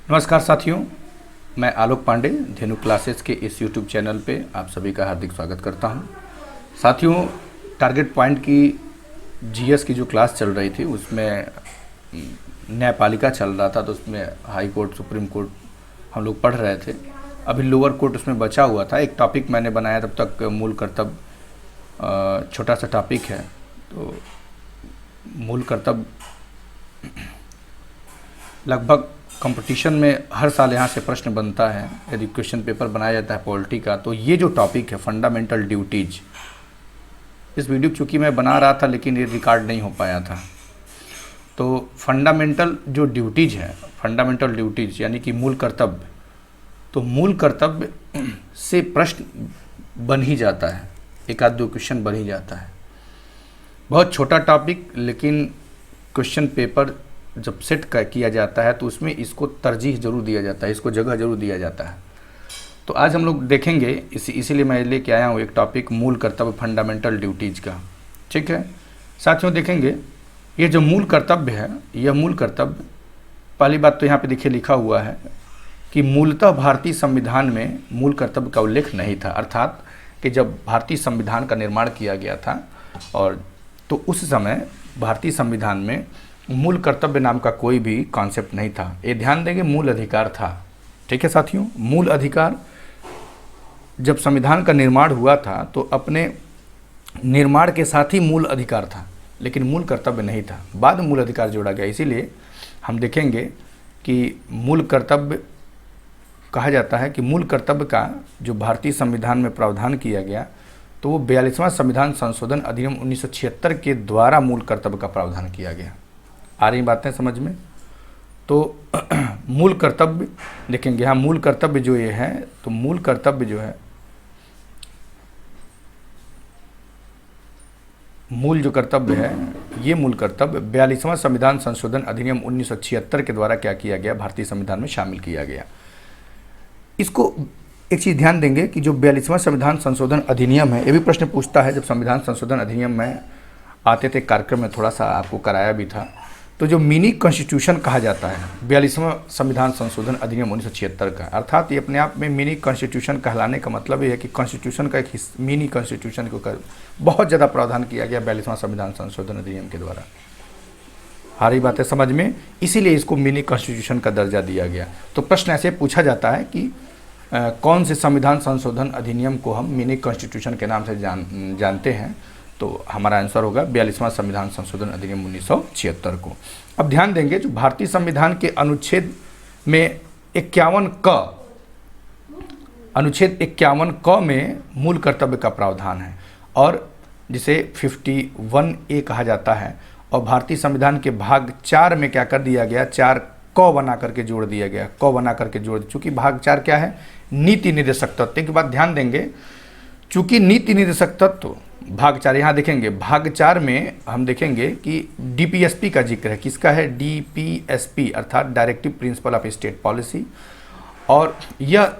नमस्कार साथियों, मैं आलोक पांडे धेनु क्लासेस के इस यूट्यूब चैनल पे आप सभी का हार्दिक स्वागत करता हूं। साथियों, टारगेट पॉइंट की जीएस की जो क्लास चल रही थी उसमें न्यायपालिका चल रहा था, तो उसमें हाई कोर्ट, सुप्रीम कोर्ट हम लोग पढ़ रहे थे। अभी लोअर कोर्ट उसमें बचा हुआ था। एक टॉपिक मैंने बनाया, तब तक मूल कर्तव्य छोटा सा टॉपिक है। तो मूल कर्तव्य लगभग कंपटीशन में हर साल यहाँ से प्रश्न बनता है, यदि क्वेश्चन पेपर बनाया जाता है पॉलिटी का। तो ये जो टॉपिक है फंडामेंटल ड्यूटीज, इस वीडियो चूँकि मैं बना रहा था लेकिन ये रिकॉर्ड नहीं हो पाया था। तो फंडामेंटल जो ड्यूटीज है, फंडामेंटल ड्यूटीज यानी कि मूल कर्तव्य, तो मूल कर्तव्य से प्रश्न बन ही जाता है, एक आध दो क्वेश्चन बन ही जाता है। बहुत छोटा टॉपिक, लेकिन क्वेश्चन पेपर जब सेट किया जाता है तो उसमें इसको तरजीह जरूर दिया जाता है, इसको जगह जरूर दिया जाता है। तो आज हम लोग देखेंगे, इसीलिए मैं लेके आया हूँ एक टॉपिक, मूल कर्तव्य, फंडामेंटल ड्यूटीज का। ठीक है साथियों, देखेंगे ये जो मूल कर्तव्य है, यह मूल कर्तव्य, पहली बात तो यहाँ पे देखिए लिखा हुआ है कि मूलतः भारतीय संविधान में मूल कर्तव्य का उल्लेख नहीं था। अर्थात कि जब भारतीय संविधान का निर्माण किया गया था और तो उस समय भारतीय संविधान में मूल कर्तव्य नाम का कोई भी कॉन्सेप्ट नहीं था। ये ध्यान देंगे, मूल अधिकार था। ठीक है साथियों, मूल अधिकार जब संविधान का निर्माण हुआ था तो अपने निर्माण के साथ ही मूल अधिकार था, लेकिन मूल कर्तव्य नहीं था। बाद में मूल अधिकार जोड़ा गया। इसीलिए हम देखेंगे कि मूल कर्तव्य कहा जाता है कि मूल कर्तव्य का जो भारतीय संविधान में प्रावधान किया गया, तो वो 42वां संविधान संशोधन अधिनियम 1976 के द्वारा मूल कर्तव्य का प्रावधान किया गया। आ रही बातें समझ में? तो मूल कर्तव्य देखेंगे। हाँ, मूल कर्तव्य जो ये है, तो मूल कर्तव्य जो है, मूल जो कर्तव्य है, ये मूल कर्तव्य 42वां संविधान संशोधन अधिनियम 1976 के द्वारा क्या किया गया, भारतीय संविधान में शामिल किया गया। इसको एक चीज़ ध्यान देंगे कि जो 42वां संविधान संशोधन अधिनियम है, ये भी प्रश्न पूछता है। जब संविधान संशोधन अधिनियम में आते थे, कार्यक्रम में थोड़ा सा आपको कराया भी था। तो जो मिनी कॉन्स्टिट्यूशन कहा जाता है 42वां संविधान संशोधन अधिनियम 1976 का, अर्थात ये अपने आप में मिनी कॉन्स्टिट्यूशन कहलाने का मतलब ये है कि कॉन्स्टिट्यूशन का एक मिनी कॉन्स्टिट्यूशन को बहुत ज़्यादा प्रावधान किया गया 42वां संविधान संशोधन अधिनियम के द्वारा। आ रही बातें समझ में? इसीलिए इसको मिनी कॉन्स्टिट्यूशन का दर्जा दिया गया। तो प्रश्न ऐसे पूछा जाता है कि कौन से संविधान संशोधन अधिनियम को हम मिनी कॉन्स्टिट्यूशन के नाम से जानते हैं? तो हमारा आंसर होगा 42वां संविधान संशोधन अधिनियम 1976 को। अब ध्यान देंगे, जो भारतीय संविधान के अनुच्छेद में 51 क में मूल कर्तव्य का प्रावधान है, और जिसे 51A कहा जाता है। और भारतीय संविधान के भाग 4 में क्या कर दिया गया, 4 क बना करके जोड़ दिया गया, क बना करके जोड़। चूंकि भाग 4 क्या है, नीति निर्देशक तत्व की बात ध्यान देंगे। चूंकि नीति निर्देशक तत्व भाग 4, यहाँ देखेंगे भाग 4 में हम देखेंगे कि डीपीएसपी का जिक्र है। किसका है? डीपीएसपी अर्थात directive principle of state policy. और यह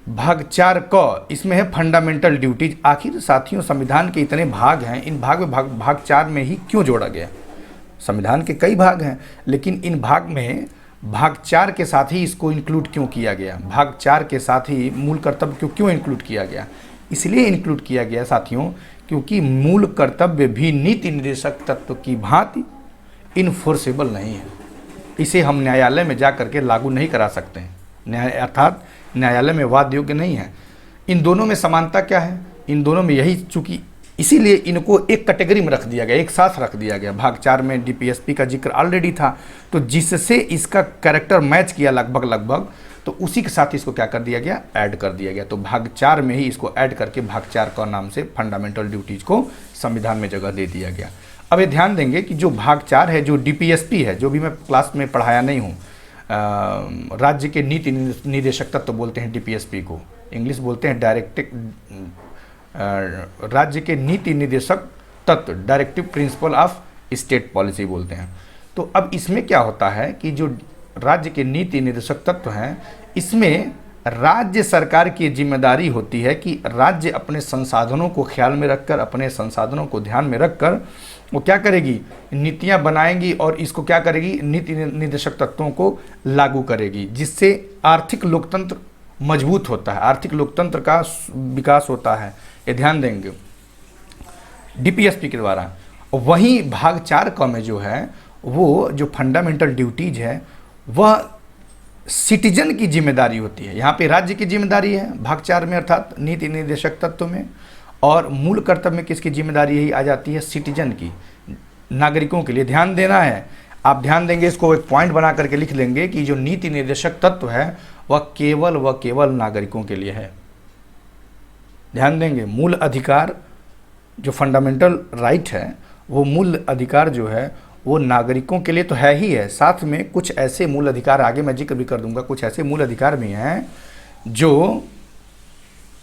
भाग 4 क, इसमें है फंडामेंटल ड्यूटीज। आखिर साथियों, संविधान के इतने भाग हैं, इन भाग में भाग 4 में ही क्यों जोड़ा गया? संविधान के कई भाग हैं, लेकिन इन भाग में भाग 4 के साथ ही इसको इंक्लूड क्यों किया गया? भाग 4 के साथ ही मूल कर्तव्य क्यों इंक्लूड किया गया? इसलिए इंक्लूड किया गया साथियों, क्योंकि मूल कर्तव्य भी नीति निर्देशक तत्व की भांति इनफोर्सेबल नहीं है। इसे हम न्यायालय में जा करके लागू नहीं करा सकते हैं, अर्थात न्यायालय में वाद योग्य नहीं है। इन दोनों में समानता क्या है? इन दोनों में यही, चूंकि इसीलिए इनको एक कैटेगरी में रख दिया गया, एक साथ रख दिया गया। भाग 4 में डीपीएसपी का जिक्र ऑलरेडी था, तो जिससे इसका कैरेक्टर मैच किया लगभग, तो उसी के साथ इसको क्या कर दिया गया, ऐड कर दिया गया। तो भाग 4 में ही इसको ऐड करके भाग 4 का नाम से फंडामेंटल ड्यूटीज को संविधान में जगह दे दिया गया। अब ये ध्यान देंगे कि जो भाग 4 है, जो डीपीएसपी है, जो भी मैं क्लास में पढ़ाया नहीं हूँ, राज्य के नीति निर्देशक तत्व बोलते हैं डीपीएसपी को, इंग्लिश बोलते हैं राज्य के नीति निर्देशक तत्व, directive principle of state policy बोलते हैं। तो अब इसमें क्या होता है कि जो राज्य के नीति निर्देशक तत्व हैं, इसमें राज्य सरकार की जिम्मेदारी होती है कि राज्य अपने संसाधनों को ख्याल में रखकर, अपने संसाधनों को ध्यान में रखकर वो क्या करेगी, नीतियां बनाएंगी और इसको क्या करेगी, नीति निर्देशक तत्वों को लागू करेगी, जिससे आर्थिक लोकतंत्र मजबूत होता है, आर्थिक लोकतंत्र का विकास होता है। ये ध्यान देंगे डीपीएसपी के द्वारा। वहीं भाग 4 क में जो है वो जो फंडामेंटल ड्यूटीज है वह सिटीजन की जिम्मेदारी होती है। यहाँ पे राज्य की जिम्मेदारी है भाग 4 में, अर्थात नीति निर्देशक तत्व में, और मूल कर्तव्य में किसकी जिम्मेदारी यही आ जाती है, सिटीजन की, नागरिकों के लिए। ध्यान देना है, आप ध्यान देंगे, इसको एक पॉइंट बना करके लिख लेंगे कि जो नीति निर्देशक तत्व है वह केवल नागरिकों के लिए है। ध्यान देंगे, मूल अधिकार जो फंडामेंटल राइट है वो मूल अधिकार जो है वो नागरिकों के लिए तो है ही है, साथ में कुछ ऐसे मूल अधिकार, आगे मैं जिक्र भी कर दूंगा, कुछ ऐसे मूल अधिकार भी हैं जो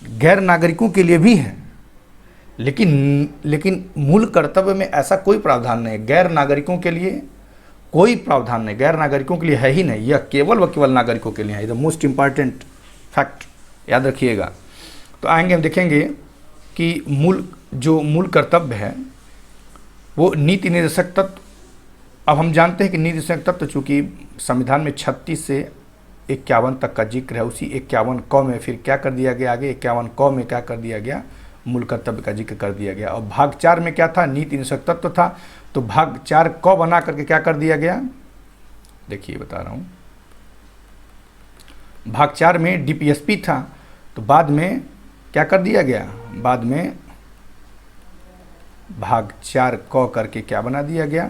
गैर नागरिकों के लिए भी हैं। लेकिन मूल कर्तव्य में ऐसा कोई प्रावधान नहीं, गैर नागरिकों के लिए कोई प्रावधान नहीं, गैर नागरिकों के लिए है ही नहीं, यह केवल नागरिकों के लिए है। द मोस्ट इंपॉर्टेंट फैक्ट याद रखिएगा। तो आएंगे हम देखेंगे कि मूल कर्तव्य है वो नीति निर्देशक तत्व। अब हम जानते हैं कि नीति निर्देशक तत्व चूँकि संविधान में 36 से 51 तक का जिक्र है, उसी 51 क में फिर क्या कर दिया गया, आगे 51 क में क्या कर दिया गया, मूल कर्तव्य का जिक्र कर दिया गया। और भाग 4 में क्या था, नीति निर्देशक तत्व था, तो भाग 4 क बना करके क्या कर दिया गया, देखिए बता रहा हूँ, भाग 4 में डीपीएसपी था, तो बाद में क्या कर दिया गया, बाद में भाग 4 क करके क्या बना दिया गया,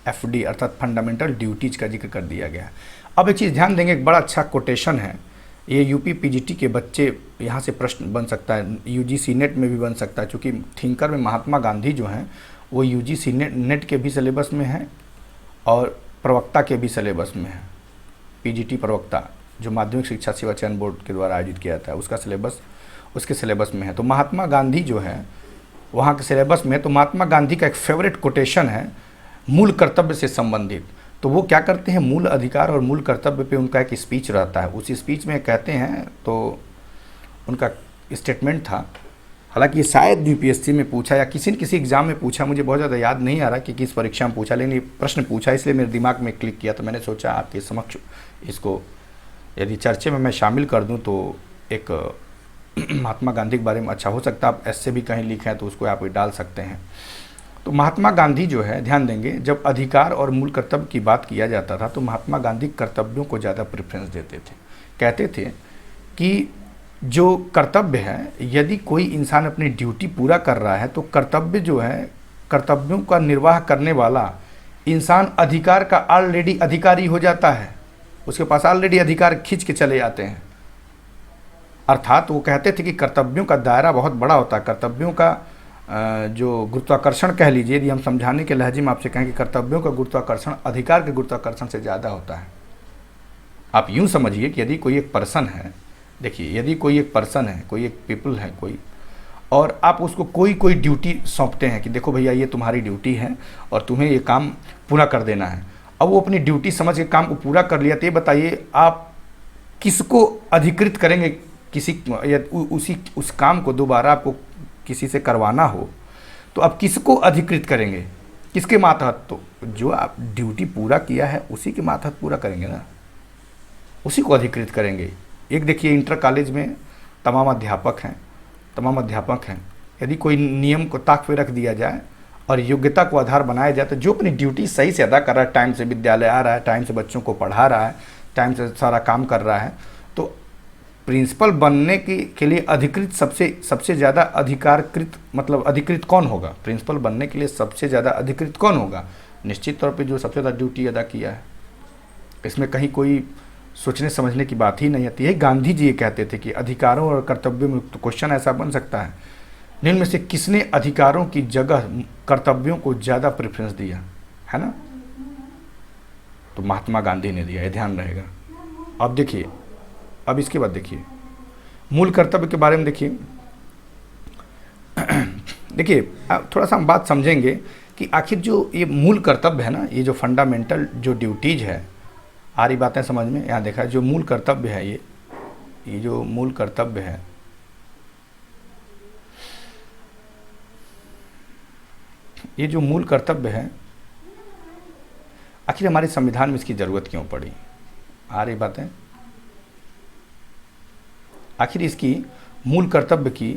एफडी अर्थात फंडामेंटल ड्यूटीज का जिक्र कर दिया गया। अब एक चीज़ ध्यान देंगे, एक बड़ा अच्छा कोटेशन है, ये यूपी पीजीटी के बच्चे यहाँ से प्रश्न बन सकता है, यूजीसी नेट में भी बन सकता है, क्योंकि थिंकर में महात्मा गांधी जो हैं वो यूजीसी नेट के भी सिलेबस में है और प्रवक्ता के भी सिलेबस में है। पीजीटी प्रवक्ता जो माध्यमिक शिक्षा सेवा चयन बोर्ड के द्वारा आयोजित किया जाता है उसका सिलेबस उसके सिलेबस में है। तो महात्मा गांधी जो है वहाँ के सिलेबस में, तो महात्मा गांधी का एक फेवरेट कोटेशन है मूल कर्तव्य से संबंधित। तो वो क्या करते हैं, मूल अधिकार और मूल कर्तव्य पे उनका एक स्पीच रहता है, उस स्पीच में कहते हैं, तो उनका स्टेटमेंट था, हालांकि ये शायद यूपीएससी में पूछा या किसी न किसी एग्ज़ाम में पूछा, मुझे बहुत ज़्यादा याद नहीं आ रहा कि किस परीक्षा में पूछा, लेकिन ये प्रश्न पूछा इसलिए मेरे दिमाग में क्लिक किया, तो मैंने सोचा आपके समक्ष इसको यदि चर्चे में मैं शामिल कर दूँ तो एक महात्मा गांधी के बारे में अच्छा हो सकता है, आप ऐसे भी कहीं लिखें तो उसको आप डाल सकते हैं। तो महात्मा गांधी जो है, ध्यान देंगे, जब अधिकार और मूल कर्तव्य की बात किया जाता था तो महात्मा गांधी कर्तव्यों को ज़्यादा प्रेफरेंस देते थे। कहते थे कि जो कर्तव्य है, यदि कोई इंसान अपनी ड्यूटी पूरा कर रहा है तो कर्तव्य जो है, कर्तव्यों का निर्वाह करने वाला इंसान अधिकार का ऑलरेडी अधिकारी हो जाता है, उसके पास ऑलरेडी अधिकार खींच के चले जाते हैं। अर्थात वो कहते थे कि कर्तव्यों का दायरा बहुत बड़ा होता है, कर्तव्यों का जो गुरुत्वाकर्षण कह लीजिए, यदि हम समझाने के लहजे में आपसे कहें कि कर्तव्यों का गुरुत्वाकर्षण अधिकार के गुरुत्वाकर्षण से ज़्यादा होता है। आप यूँ समझिए कि यदि कोई एक पर्सन है, देखिए यदि कोई एक पर्सन है, कोई एक पीपल है कोई, और आप उसको कोई ड्यूटी सौंपते हैं कि देखो भैया ये तुम्हारी ड्यूटी है और तुम्हें ये काम पूरा कर देना है। अब वो अपनी ड्यूटी समझ के काम को पूरा कर लिया, तो ये बताइए आप किसको अधिकृत करेंगे, किसी या उस काम को दोबारा आपको किसी से करवाना हो तो आप किसको अधिकृत करेंगे, किसके मातहत? तो जो आप ड्यूटी पूरा किया है उसी के मातहत पूरा करेंगे ना, उसी को अधिकृत करेंगे। एक देखिए इंटर कॉलेज में तमाम अध्यापक हैं, यदि कोई नियम को ताक पे रख दिया जाए और योग्यता को आधार बनाया जाए तो जो अपनी ड्यूटी सही से अदा कर रहा है, टाइम से विद्यालय आ रहा है, टाइम से बच्चों को पढ़ा रहा है, टाइम से सारा काम कर रहा है, तो प्रिंसिपल बनने के लिए अधिकृत सबसे ज़्यादा अधिकारकृत मतलब अधिकृत कौन होगा? प्रिंसिपल बनने के लिए सबसे ज़्यादा अधिकृत कौन होगा? निश्चित तौर पे जो सबसे ज़्यादा ड्यूटी अदा किया है। इसमें कहीं कोई सोचने समझने की बात ही नहीं आती है। गांधी जी ये कहते थे कि अधिकारों और कर्तव्यों में, तो क्वेश्चन ऐसा बन सकता है, निम्न में से किसने अधिकारों की जगह कर्तव्यों को ज़्यादा प्रेफरेंस दिया है ना? तो महात्मा गांधी ने दिया, ये ध्यान रहेगा। अब देखिए, अब इसके बाद देखिए मूल कर्तव्य के बारे में देखिए देखिए थोड़ा सा हम बात समझेंगे कि आखिर जो ये मूल कर्तव्य है ना, ये जो फंडामेंटल जो ड्यूटीज है, आ रही बातें समझ में? यहाँ देखा जो मूल कर्तव्य है, ये जो मूल कर्तव्य है, ये जो मूल कर्तव्य है, आखिर हमारे संविधान में इसकी ज़रूरत क्यों पड़ी? आ रही बातें? आखिर इसकी मूल कर्तव्य की,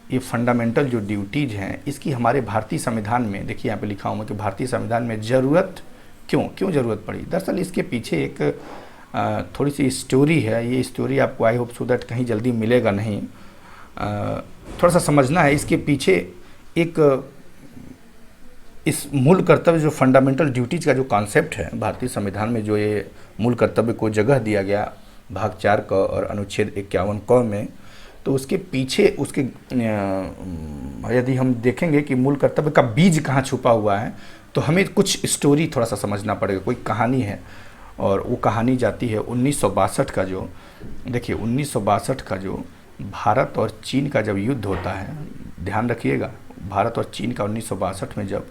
ये फंडामेंटल जो ड्यूटीज़ हैं, इसकी हमारे भारतीय संविधान में, देखिए यहाँ पे लिखा हुआ कि भारतीय संविधान में ज़रूरत क्यों ज़रूरत पड़ी। दरअसल इसके पीछे एक थोड़ी सी स्टोरी है। ये स्टोरी आपको आई होप सो दैट कहीं जल्दी मिलेगा नहीं, थोड़ा सा समझना है। इसके पीछे एक इस मूल कर्तव्य जो फंडामेंटल ड्यूटीज़ का जो कॉन्सेप्ट है भारतीय संविधान में, जो ये मूल कर्तव्य को जगह दिया गया भाग 4 क और अनुच्छेद 51 क में, तो उसके पीछे उसके यदि हम देखेंगे कि मूल कर्तव्य का बीज कहाँ छुपा हुआ है, तो हमें कुछ स्टोरी थोड़ा सा समझना पड़ेगा। कोई कहानी है और वो कहानी जाती है 1962 का, जो देखिए 1962 का जो भारत और चीन का जब युद्ध होता है, ध्यान रखिएगा, भारत और चीन का 1962 में जब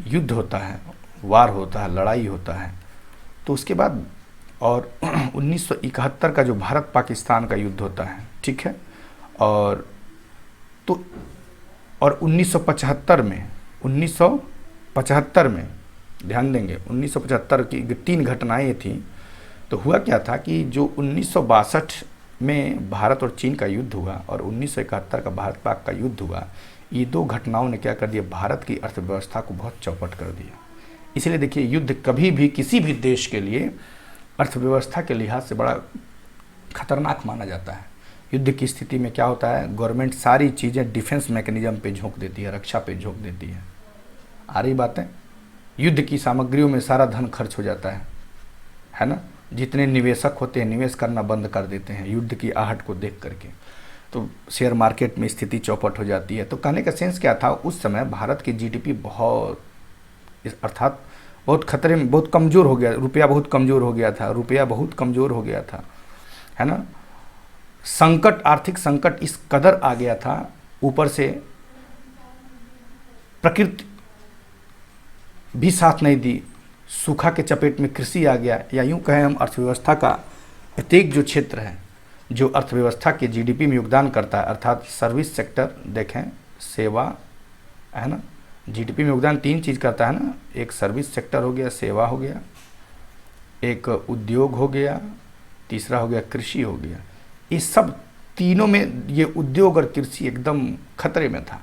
युद्ध होता है, वार होता है, लड़ाई होता है, तो उसके बाद और 1971 का जो भारत पाकिस्तान का युद्ध होता है, ठीक है, और तो और 1975 में ध्यान देंगे 1975 की 3 घटनाएं थी। तो हुआ क्या था कि जो 1962 में भारत और चीन का युद्ध हुआ और 1971 का भारत पाक का युद्ध हुआ, ये 2 घटनाओं ने क्या कर दिया, भारत की अर्थव्यवस्था को बहुत चौपट कर दिया। इसलिए देखिए, युद्ध कभी भी किसी भी देश के लिए अर्थव्यवस्था के लिहाज से बड़ा खतरनाक माना जाता है। युद्ध की स्थिति में क्या होता है, गवर्नमेंट सारी चीज़ें डिफेंस मैकेनिज्म पे झोंक देती है, रक्षा पे झोंक देती है। आ रही बातें? युद्ध की सामग्रियों में सारा धन खर्च हो जाता है ना। जितने निवेशक होते हैं निवेश करना बंद कर देते हैं युद्ध की आहट को देख करके, तो शेयर मार्केट में स्थिति चौपट हो जाती है। तो कहने का सेंस क्या था, उस समय भारत की जीडीपी बहुत, अर्थात बहुत खतरे में, बहुत कमज़ोर हो गया, रुपया बहुत कमज़ोर हो गया था, है ना। संकट, आर्थिक संकट इस कदर आ गया था, ऊपर से प्रकृति भी साथ नहीं दी, सूखा के चपेट में कृषि आ गया, या यूं कहें हम अर्थव्यवस्था का प्रत्येक जो क्षेत्र है जो अर्थव्यवस्था के जीडीपी में योगदान करता है, अर्थात सर्विस सेक्टर देखें, सेवा, है ना, जीडीपी में योगदान 3 चीज़ करता है ना, एक सर्विस सेक्टर हो गया, सेवा हो गया, एक उद्योग हो गया, तीसरा हो गया कृषि हो गया। इस सब तीनों में ये उद्योग और कृषि एकदम खतरे में था।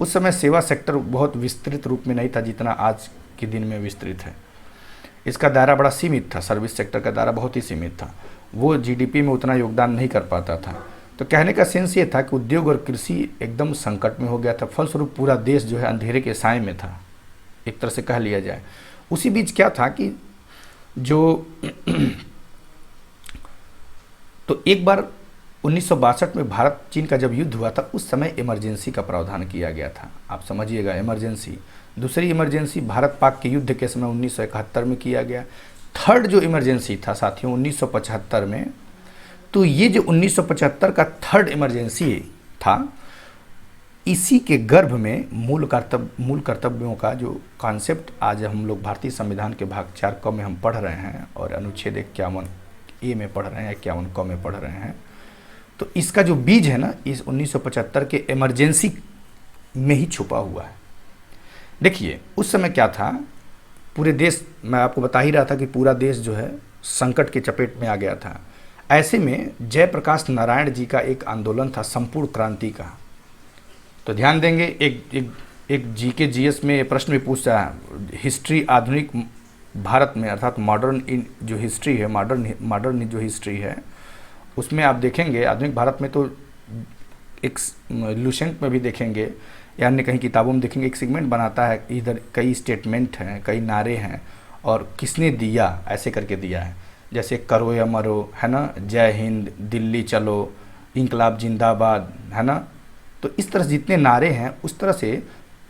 उस समय सेवा सेक्टर बहुत विस्तृत रूप में नहीं था जितना आज के दिन में विस्तृत है। इसका दायरा बड़ा सीमित था, सर्विस सेक्टर का दायरा बहुत ही सीमित था, वो जीडीपी में उतना योगदान नहीं कर पाता था। तो कहने का सेंस ये था कि उद्योग और कृषि एकदम संकट में हो गया था, फलस्वरूप पूरा देश जो है अंधेरे के साए में था, एक तरह से कह लिया जाए। उसी बीच क्या था कि जो तो एक बार 1962 में भारत चीन का जब युद्ध हुआ था, उस समय इमरजेंसी का प्रावधान किया गया था। आप समझिएगा, इमरजेंसी। दूसरी इमरजेंसी भारत पाक के युद्ध के समय 1971 में किया गया। थर्ड जो इमरजेंसी था साथियों 1975 में, तो ये जो 1975 का थर्ड इमरजेंसी था, इसी के गर्भ में मूल कर्तव्यों का जो कॉन्सेप्ट आज हम लोग भारतीय संविधान के भाग 4 क में हम पढ़ रहे हैं और अनुच्छेद 51 ए में पढ़ रहे हैं, 51 क में पढ़ रहे हैं। तो इसका जो बीज है ना, इस 1975 के इमरजेंसी में ही छुपा हुआ है। देखिए उस समय क्या था, पूरे देश, मैं आपको बता ही रहा था कि पूरा देश जो है संकट के चपेट में आ गया था। ऐसे में जयप्रकाश नारायण जी का एक आंदोलन था संपूर्ण क्रांति का। तो ध्यान देंगे, एक जीके जीएस में प्रश्न भी पूछता है, हिस्ट्री आधुनिक भारत में, अर्थात मॉडर्न इन जो हिस्ट्री है, मॉडर्न जो हिस्ट्री है, उसमें आप देखेंगे आधुनिक भारत में, तो एक लुसेंट में भी देखेंगे या अन्य कहीं किताबों में देखेंगे, एक सेगमेंट बनाता है, इधर कई स्टेटमेंट हैं, कई नारे हैं और किसने दिया, ऐसे करके दिया है, जैसे करो या मरो, है ना, जय हिंद, दिल्ली चलो, इंकलाब जिंदाबाद, है ना। तो इस तरह से जितने नारे हैं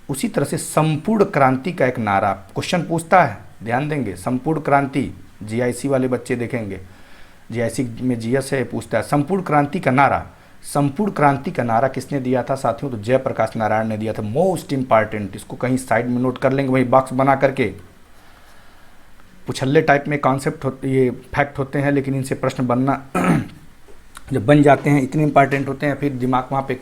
उसी तरह से संपूर्ण क्रांति का एक नारा क्वेश्चन पूछता है, ध्यान देंगे, संपूर्ण क्रांति, जीआईसी वाले बच्चे देखेंगे, जीआईसी में जीएस है, पूछता है संपूर्ण क्रांति का नारा। संपूर्ण क्रांति का नारा किसने दिया था साथियों, तो जयप्रकाश नारायण ने दिया था। मोस्ट इंपॉर्टेंट, इसको कहीं साइड में नोट कर लेंगे, वही बॉक्स बना करके। पुछल्ले टाइप में कॉन्सेप्ट ये फैक्ट होते हैं, लेकिन इनसे प्रश्न बनना जब बन जाते हैं इतने इंपॉर्टेंट होते हैं, फिर दिमाग वहाँ पे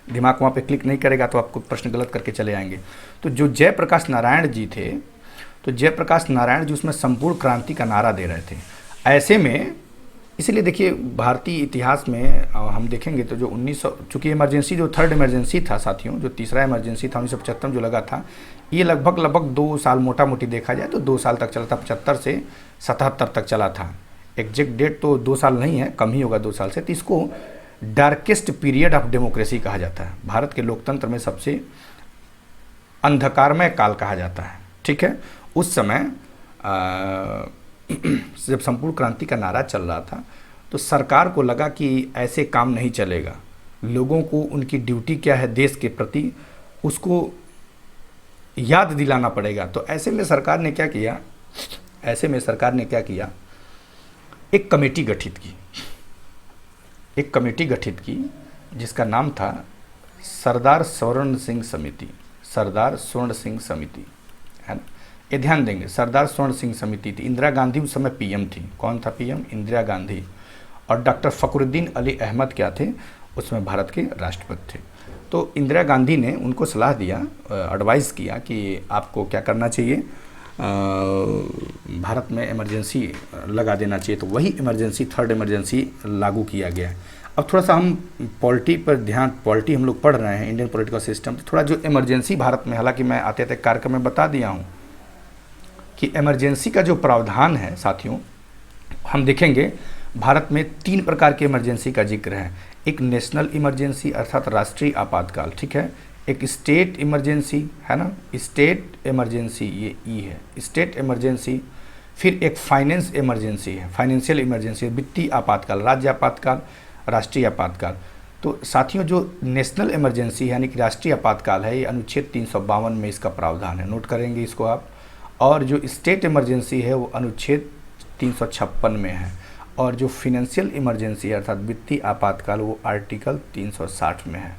दिमाग वहाँ पे क्लिक नहीं करेगा तो आपको प्रश्न गलत करके चले आएंगे। तो जो जयप्रकाश नारायण जी थे, तो जयप्रकाश नारायण जी उसमें संपूर्ण क्रांति का नारा दे रहे थे। ऐसे में इसलिए देखिए भारतीय इतिहास में हम देखेंगे तो जो 1900, चूँकि इमरजेंसी जो थर्ड इमरजेंसी था साथियों, जो तीसरा इमरजेंसी था 1975 जो लगा था, ये लगभग 2 साल मोटा मोटी देखा जाए तो 2 साल तक चला था, 75 से 77 तक चला था। एग्जैक्ट डेट तो 2 साल नहीं है, कम ही होगा 2 साल से। तो इसको डार्केस्ट पीरियड ऑफ डेमोक्रेसी कहा जाता है, भारत के लोकतंत्र में सबसे अंधकारमय काल कहा जाता है। ठीक है, उस समय जब संपूर्ण क्रांति का नारा चल रहा था तो सरकार को लगा कि ऐसे काम नहीं चलेगा, लोगों को उनकी ड्यूटी क्या है देश के प्रति उसको याद दिलाना पड़ेगा। तो ऐसे में सरकार ने क्या किया, एक कमेटी गठित की जिसका नाम था सरदार स्वर्ण सिंह समिति, है ना। ये ध्यान देंगे, सरदार स्वर्ण सिंह समिति थी। इंदिरा गांधी उस समय पीएम थी। कौन था पीएम? इंदिरा गांधी। और डॉक्टर फखरुद्दीन अली अहमद क्या थे? उसमें भारत के राष्ट्रपति थे। तो इंदिरा गांधी ने उनको सलाह दिया, एडवाइस किया कि आपको क्या करना चाहिए, भारत में इमरजेंसी लगा देना चाहिए। तो वही इमरजेंसी, थर्ड इमरजेंसी लागू किया गया। अब थोड़ा सा हम पॉलिटी हम लोग पढ़ रहे हैं, इंडियन पॉलिटिकल सिस्टम, तो थोड़ा जो इमरजेंसी भारत में, हालांकि मैं आते आते कार्यक्रम में बता दिया हूँ कि इमरजेंसी का जो प्रावधान है साथियों, हम देखेंगे भारत में 3 प्रकार के इमरजेंसी का जिक्र है। एक नेशनल इमरजेंसी अर्थात राष्ट्रीय आपातकाल, ठीक है, एक स्टेट इमरजेंसी है ना, स्टेट इमरजेंसी, ये ई है स्टेट इमरजेंसी, फिर एक फाइनेंस इमरजेंसी है, फाइनेंशियल इमरजेंसी, वित्तीय आपातकाल, राज्य आपातकाल, राष्ट्रीय आपातकाल। तो साथियों जो नेशनल इमरजेंसी यानी कि राष्ट्रीय आपातकाल है, ये अनुच्छेद 352 में इसका प्रावधान है, नोट करेंगे इसको आप। और जो स्टेट इमरजेंसी है वो अनुच्छेद 356 में है। और जो फाइनेंशियल इमरजेंसी है अर्थात वित्तीय आपातकाल वो आर्टिकल 360 में है।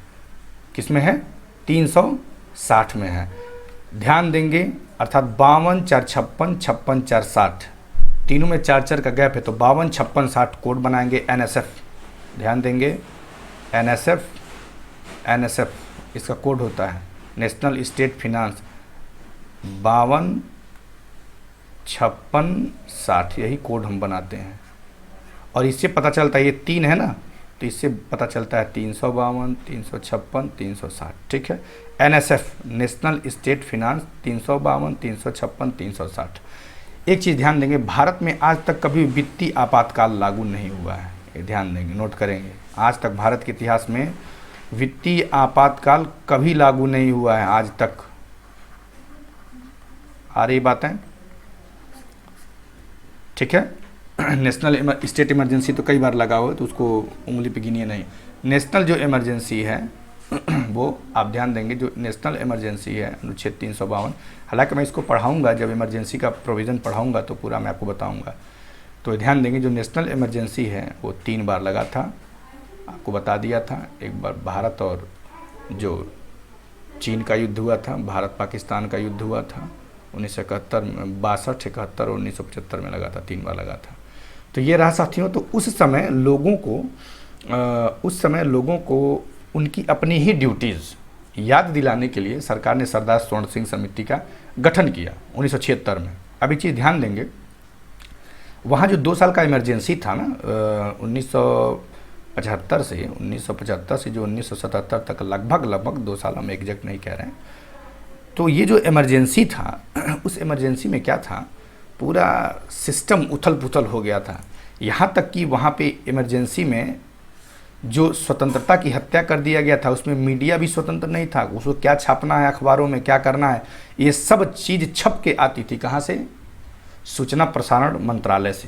किस में है? 360 में है। ध्यान देंगे, अर्थात 52, 4, 56, 56, 4, 60, तीनों में 4 का गैप है, तो 52, 56, 60 कोड बनाएंगे NSF। ध्यान देंगे, NSF इसका कोड होता है, नेशनल स्टेट फिनांस। 52, 56, 60 यही कोड हम बनाते हैं। और इससे पता चलता है, ये 3 है ना, तो इससे पता चलता है 352, 356, 360। ठीक है, NSF नेशनल स्टेट फिनांस 352, 356, 360। एक चीज़ ध्यान देंगे, भारत में आज तक कभी वित्तीय आपातकाल लागू नहीं हुआ है, ये ध्यान देंगे, नोट करेंगे। आज तक भारत के इतिहास में वित्तीय आपातकाल कभी लागू नहीं हुआ है आज तक। आ रही बातें? ठीक है, नेशनल स्टेट इमरजेंसी तो कई बार लगा हुआ है, तो उसको उंगली पे गिनिए नहीं। नेशनल जो इमरजेंसी है वो आप ध्यान देंगे, जो नेशनल इमरजेंसी है अनुच्छेद 352, हालांकि मैं इसको पढ़ाऊंगा, जब इमरजेंसी का प्रोविज़न पढ़ाऊंगा तो पूरा मैं आपको बताऊंगा। तो ध्यान देंगे, जो नेशनल इमरजेंसी है वो 3 बार लगा था, आपको बता दिया था। एक बार भारत और जो चीन का युद्ध हुआ था, भारत पाकिस्तान का युद्ध हुआ था 1971 में, 62, 71 और 1975 में लगा था, 3 बार लगा था। तो ये रहा साथियों। तो उस समय लोगों को उनकी अपनी ही ड्यूटीज़ याद दिलाने के लिए सरकार ने सरदार स्वर्ण सिंह समिति का गठन किया 1976 में। अब एक चीज़ ध्यान देंगे, वहाँ जो 2 साल का इमरजेंसी था ना, 1975 से जो 1977 तक, लगभग 2 साल, हम एग्जैक्ट नहीं कह रहे हैं। तो ये जो इमरजेंसी था, उस इमरजेंसी में क्या था, पूरा सिस्टम उथल पुथल हो गया था। यहाँ तक कि वहाँ पे इमरजेंसी में जो स्वतंत्रता की हत्या कर दिया गया था, उसमें मीडिया भी स्वतंत्र नहीं था, उसको क्या छापना है अखबारों में, क्या करना है, ये सब चीज़ छप के आती थी। कहाँ से? सूचना प्रसारण मंत्रालय से,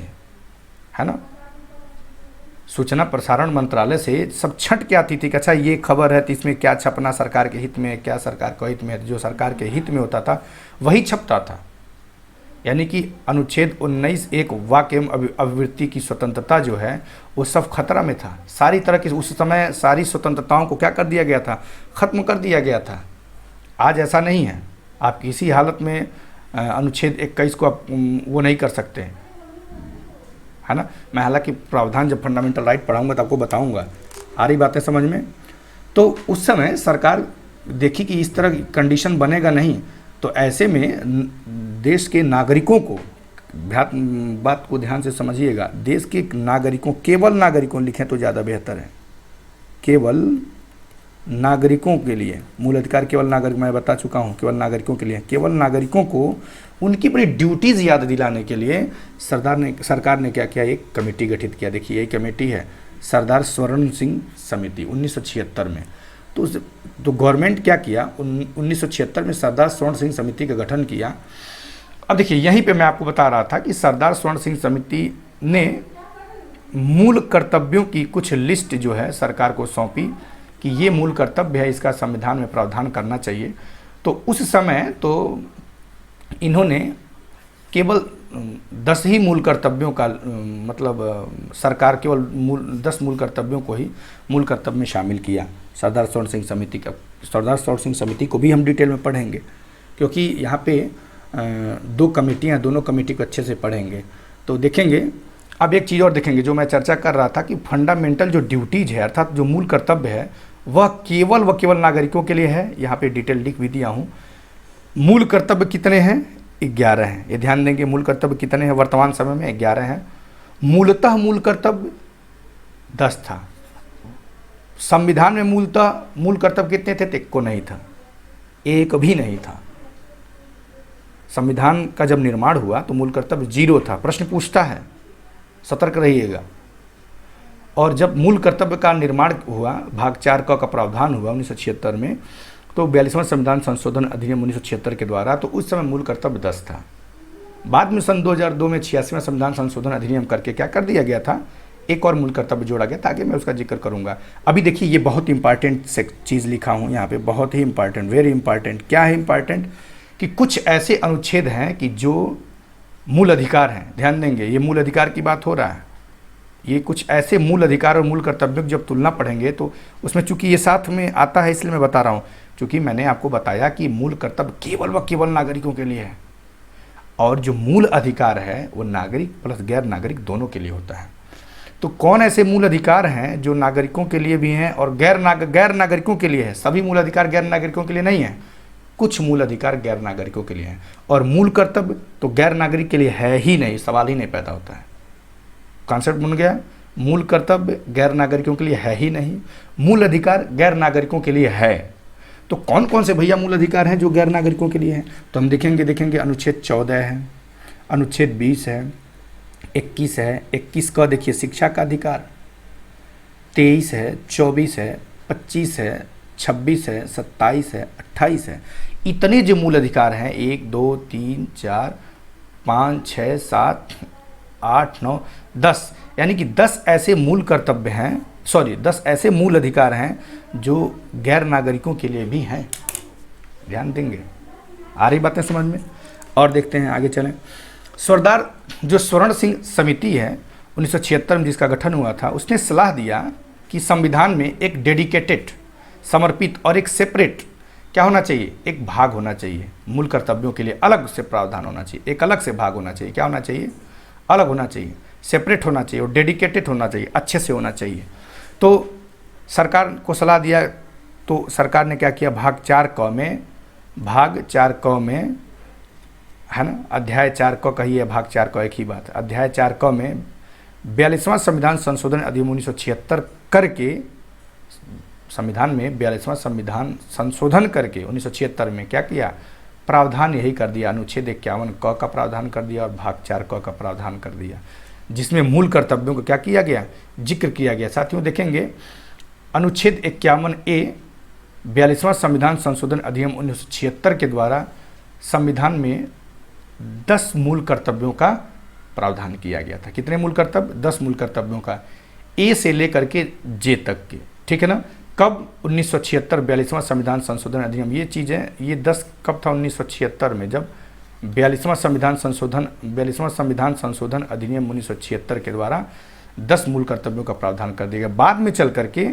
है ना, सूचना प्रसारण मंत्रालय से सब छट के आती थी कि अच्छा ये खबर है तो इसमें क्या छपना, सरकार के हित में, क्या सरकार के हित में, जो सरकार के हित में होता था वही छपता था। यानी कि अनुच्छेद 19 एक वाक्य एवं अभिव्यक्ति की स्वतंत्रता जो है वो सब खतरा में था। सारी तरह की उस समय सारी स्वतंत्रताओं को क्या कर दिया गया था? ख़त्म कर दिया गया था। आज ऐसा नहीं है, आप किसी हालत में अनुच्छेद 21 को आप वो नहीं कर सकते, है ना। मैं हालांकि प्रावधान जब फंडामेंटल राइट पढ़ाऊंगा तो आपको बताऊंगा, आ रही बातें समझ में। तो उस समय सरकार देखी कि इस तरह कंडीशन बनेगा नहीं, तो ऐसे में देश के नागरिकों को, बात को ध्यान से समझिएगा, देश के नागरिकों, केवल नागरिकों लिखें तो ज़्यादा बेहतर है, केवल नागरिकों के लिए, मूल अधिकार केवल नागरिक, मैं बता चुका हूँ केवल नागरिकों के लिए, केवल नागरिकों को उनकी अपनी ड्यूटीज़ याद दिलाने के लिए सरकार ने क्या किया, एक कमेटी गठित किया। देखिए यही कमेटी है सरदार स्वर्ण सिंह समिति 1976 में। तो गवर्नमेंट क्या किया, 1976 में सरदार स्वर्ण सिंह समिति का गठन किया। अब देखिए यहीं पे मैं आपको बता रहा था कि सरदार स्वर्ण सिंह समिति ने मूल कर्तव्यों की कुछ लिस्ट जो है सरकार को सौंपी कि ये मूल कर्तव्य है, इसका संविधान में प्रावधान करना चाहिए। तो उस समय तो इन्होंने केवल 10 ही मूल कर्तव्यों का, मतलब सरकार केवल 10 मूल कर्तव्यों को ही मूल कर्तव्य में शामिल किया सरदार स्वर्ण सिंह समिति का। सरदार स्वर्ण सिंह समिति को भी हम डिटेल में पढ़ेंगे, क्योंकि यहाँ पे 2 कमेटियाँ, दोनों कमेटी को अच्छे से पढ़ेंगे तो देखेंगे। अब एक चीज़ और देखेंगे जो मैं चर्चा कर रहा था कि फंडामेंटल जो ड्यूटीज है, अर्थात जो मूल कर्तव्य है, वह केवल नागरिकों के लिए है। यहाँ पे डिटेल लिख भी दिया हूँ। मूल कर्तव्य कितने हैं, 11 हैं। ये ध्यान देंगे, मूल कर्तव्य कितने हैं वर्तमान समय में, 11 हैं। मूलतः मूल कर्तव्य 10 था। संविधान में मूलतः मूल कर्तव्य कितने थे, तो 1 को नहीं था, 1 भी नहीं था। संविधान का जब निर्माण हुआ तो मूल कर्तव्य 0 था। प्रश्न पूछता है, सतर्क रहिएगा। और जब मूल कर्तव्य का निर्माण हुआ, भाग 4 का प्रावधान हुआ 1976 में, तो 42वां संविधान संशोधन अधिनियम 1976 के द्वारा, तो उस समय मूल कर्तव्य 10 था। बाद में सन 2002 में 86वां संविधान संशोधन अधिनियम करके क्या कर दिया गया था, एक और मूल कर्तव्य जोड़ा गया, ताकि मैं उसका जिक्र करूंगा। अभी देखिए ये बहुत इंपॉर्टेंट चीज़ लिखा हूँ यहाँ पे, बहुत ही इंपॉर्टेंट, वेरी इंपॉर्टेंट। क्या है इंपॉर्टेंट, कि कुछ ऐसे अनुच्छेद हैं कि जो मूल अधिकार हैं। ध्यान देंगे, ये मूल अधिकार की बात हो रहा है। ये कुछ ऐसे मूल अधिकार और मूल कर्तव्यों की जब तुलना पढ़ेंगे तो उसमें, चूंकि ये साथ में आता है इसलिए मैं बता रहा हूँ, क्योंकि मैंने आपको बताया कि मूल कर्तव्य केवल व केवल नागरिकों के लिए है, और जो मूल अधिकार है वो नागरिक प्लस गैर नागरिक दोनों के लिए होता है। तो कौन ऐसे मूल अधिकार हैं जो नागरिकों के लिए भी हैं और गैर नागरिकों के लिए है? सभी मूल अधिकार गैर नागरिकों के लिए नहीं है, कुछ मूल अधिकार गैर नागरिकों के लिए हैं। और मूल कर्तव्य तो गैर नागरिक के लिए है ही नहीं, सवाल ही नहीं पैदा होता है। कॉन्सेप्ट बन गया, मूल कर्तव्य गैर नागरिकों के लिए है ही नहीं, मूल अधिकार गैर नागरिकों के लिए है। तो कौन कौन से भैया मूल अधिकार हैं जो गैर नागरिकों के लिए हैं? तो हम देखेंगे अनुच्छेद 14 है, अनुच्छेद 20 है, 21 है। 21 का देखिए शिक्षा का अधिकार, 23 है, 24 है, 25 है, 26 है, 27 है, 28 है। इतने जो मूल अधिकार हैं, 1 2 3 4 5 6 7 8 9 10, यानी कि 10 ऐसे मूल कर्तव्य हैं, 10 ऐसे मूल अधिकार हैं जो गैर नागरिकों के लिए भी हैं। ध्यान देंगे, आ रही बातें समझ में। और देखते हैं आगे चलें। सरदार जो स्वर्ण सिंह समिति है 1976 में जिसका गठन हुआ था, उसने सलाह दिया कि संविधान में एक डेडिकेटेड, समर्पित और एक सेपरेट क्या होना चाहिए, एक भाग होना चाहिए। मूल कर्तव्यों के लिए अलग से प्रावधान होना चाहिए, एक अलग से भाग होना चाहिए। क्या होना चाहिए, अलग होना चाहिए, सेपरेट होना चाहिए और डेडिकेटेड होना चाहिए, अच्छे से होना चाहिए। तो सरकार को सलाह दिया, तो सरकार ने क्या किया, भाग 4 क में है ना, अध्याय 4 क कहिए, भाग 4 क एक ही बात। अध्याय 4 क में 42वां संविधान संशोधन अधिनियम 1976 करके, संविधान में 42वां संविधान संशोधन करके 1976 में क्या किया, प्रावधान यही कर दिया, अनुच्छेद 51 क का प्रावधान कर दिया और भाग 4 क का प्रावधान कर दिया, जिसमें मूल कर्तव्यों को क्या किया गया, जिक्र किया गया। साथियों देखेंगे अनुच्छेद 51A 42वां संविधान संशोधन अधिनियम 1976 के द्वारा संविधान में 10 मूल कर्तव्यों का प्रावधान किया गया था। कितने मूल कर्तव्य, 10 मूल कर्तव्यों का, ए से लेकर के जे तक के, ठीक है ना। कब, 1976 42वां संविधान संशोधन अधिनियम। ये चीज़ें, ये 10 कब था, 1976 में, जब 42वां संविधान संशोधन अधिनियम 1976 के द्वारा 10 मूल कर्तव्यों का प्रावधान कर दिया गया। बाद में चल करके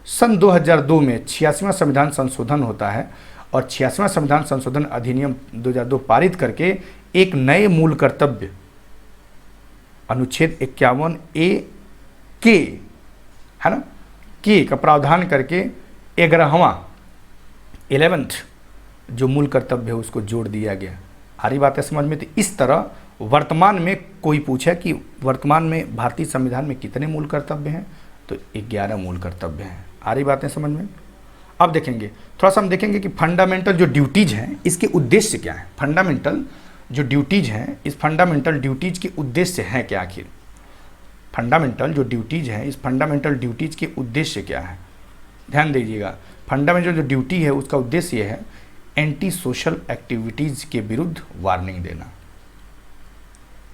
सन 2002 में 86वां संविधान संशोधन होता है और 86वां संविधान संशोधन अधिनियम 2002 पारित करके एक नए मूल कर्तव्य अनुच्छेद 51A के, है ना, के का प्रावधान करके 11वां 11th जो मूल कर्तव्य है उसको जोड़ दिया गया। आ रही बात है समझ में? तो इस तरह वर्तमान में कोई पूछे कि वर्तमान में भारतीय संविधान में कितने मूल कर्तव्य हैं, तो 11 मूल कर्तव्य हैं। आ रही बातें समझ में? अब देखेंगे, थोड़ा सा हम देखेंगे कि फंडामेंटल जो ड्यूटीज हैं इसके उद्देश्य क्या है। फंडामेंटल जो ड्यूटीज हैं, इस फंडामेंटल ड्यूटीज के उद्देश्य हैं क्या आखिर? फंडामेंटल जो ड्यूटीज हैं, इस फंडामेंटल ड्यूटीज के उद्देश्य क्या है? ध्यान दीजिएगा, फंडामेंटल जो ड्यूटी है उसका उद्देश्य है एंटी सोशल एक्टिविटीज़ के विरुद्ध वार्निंग देना,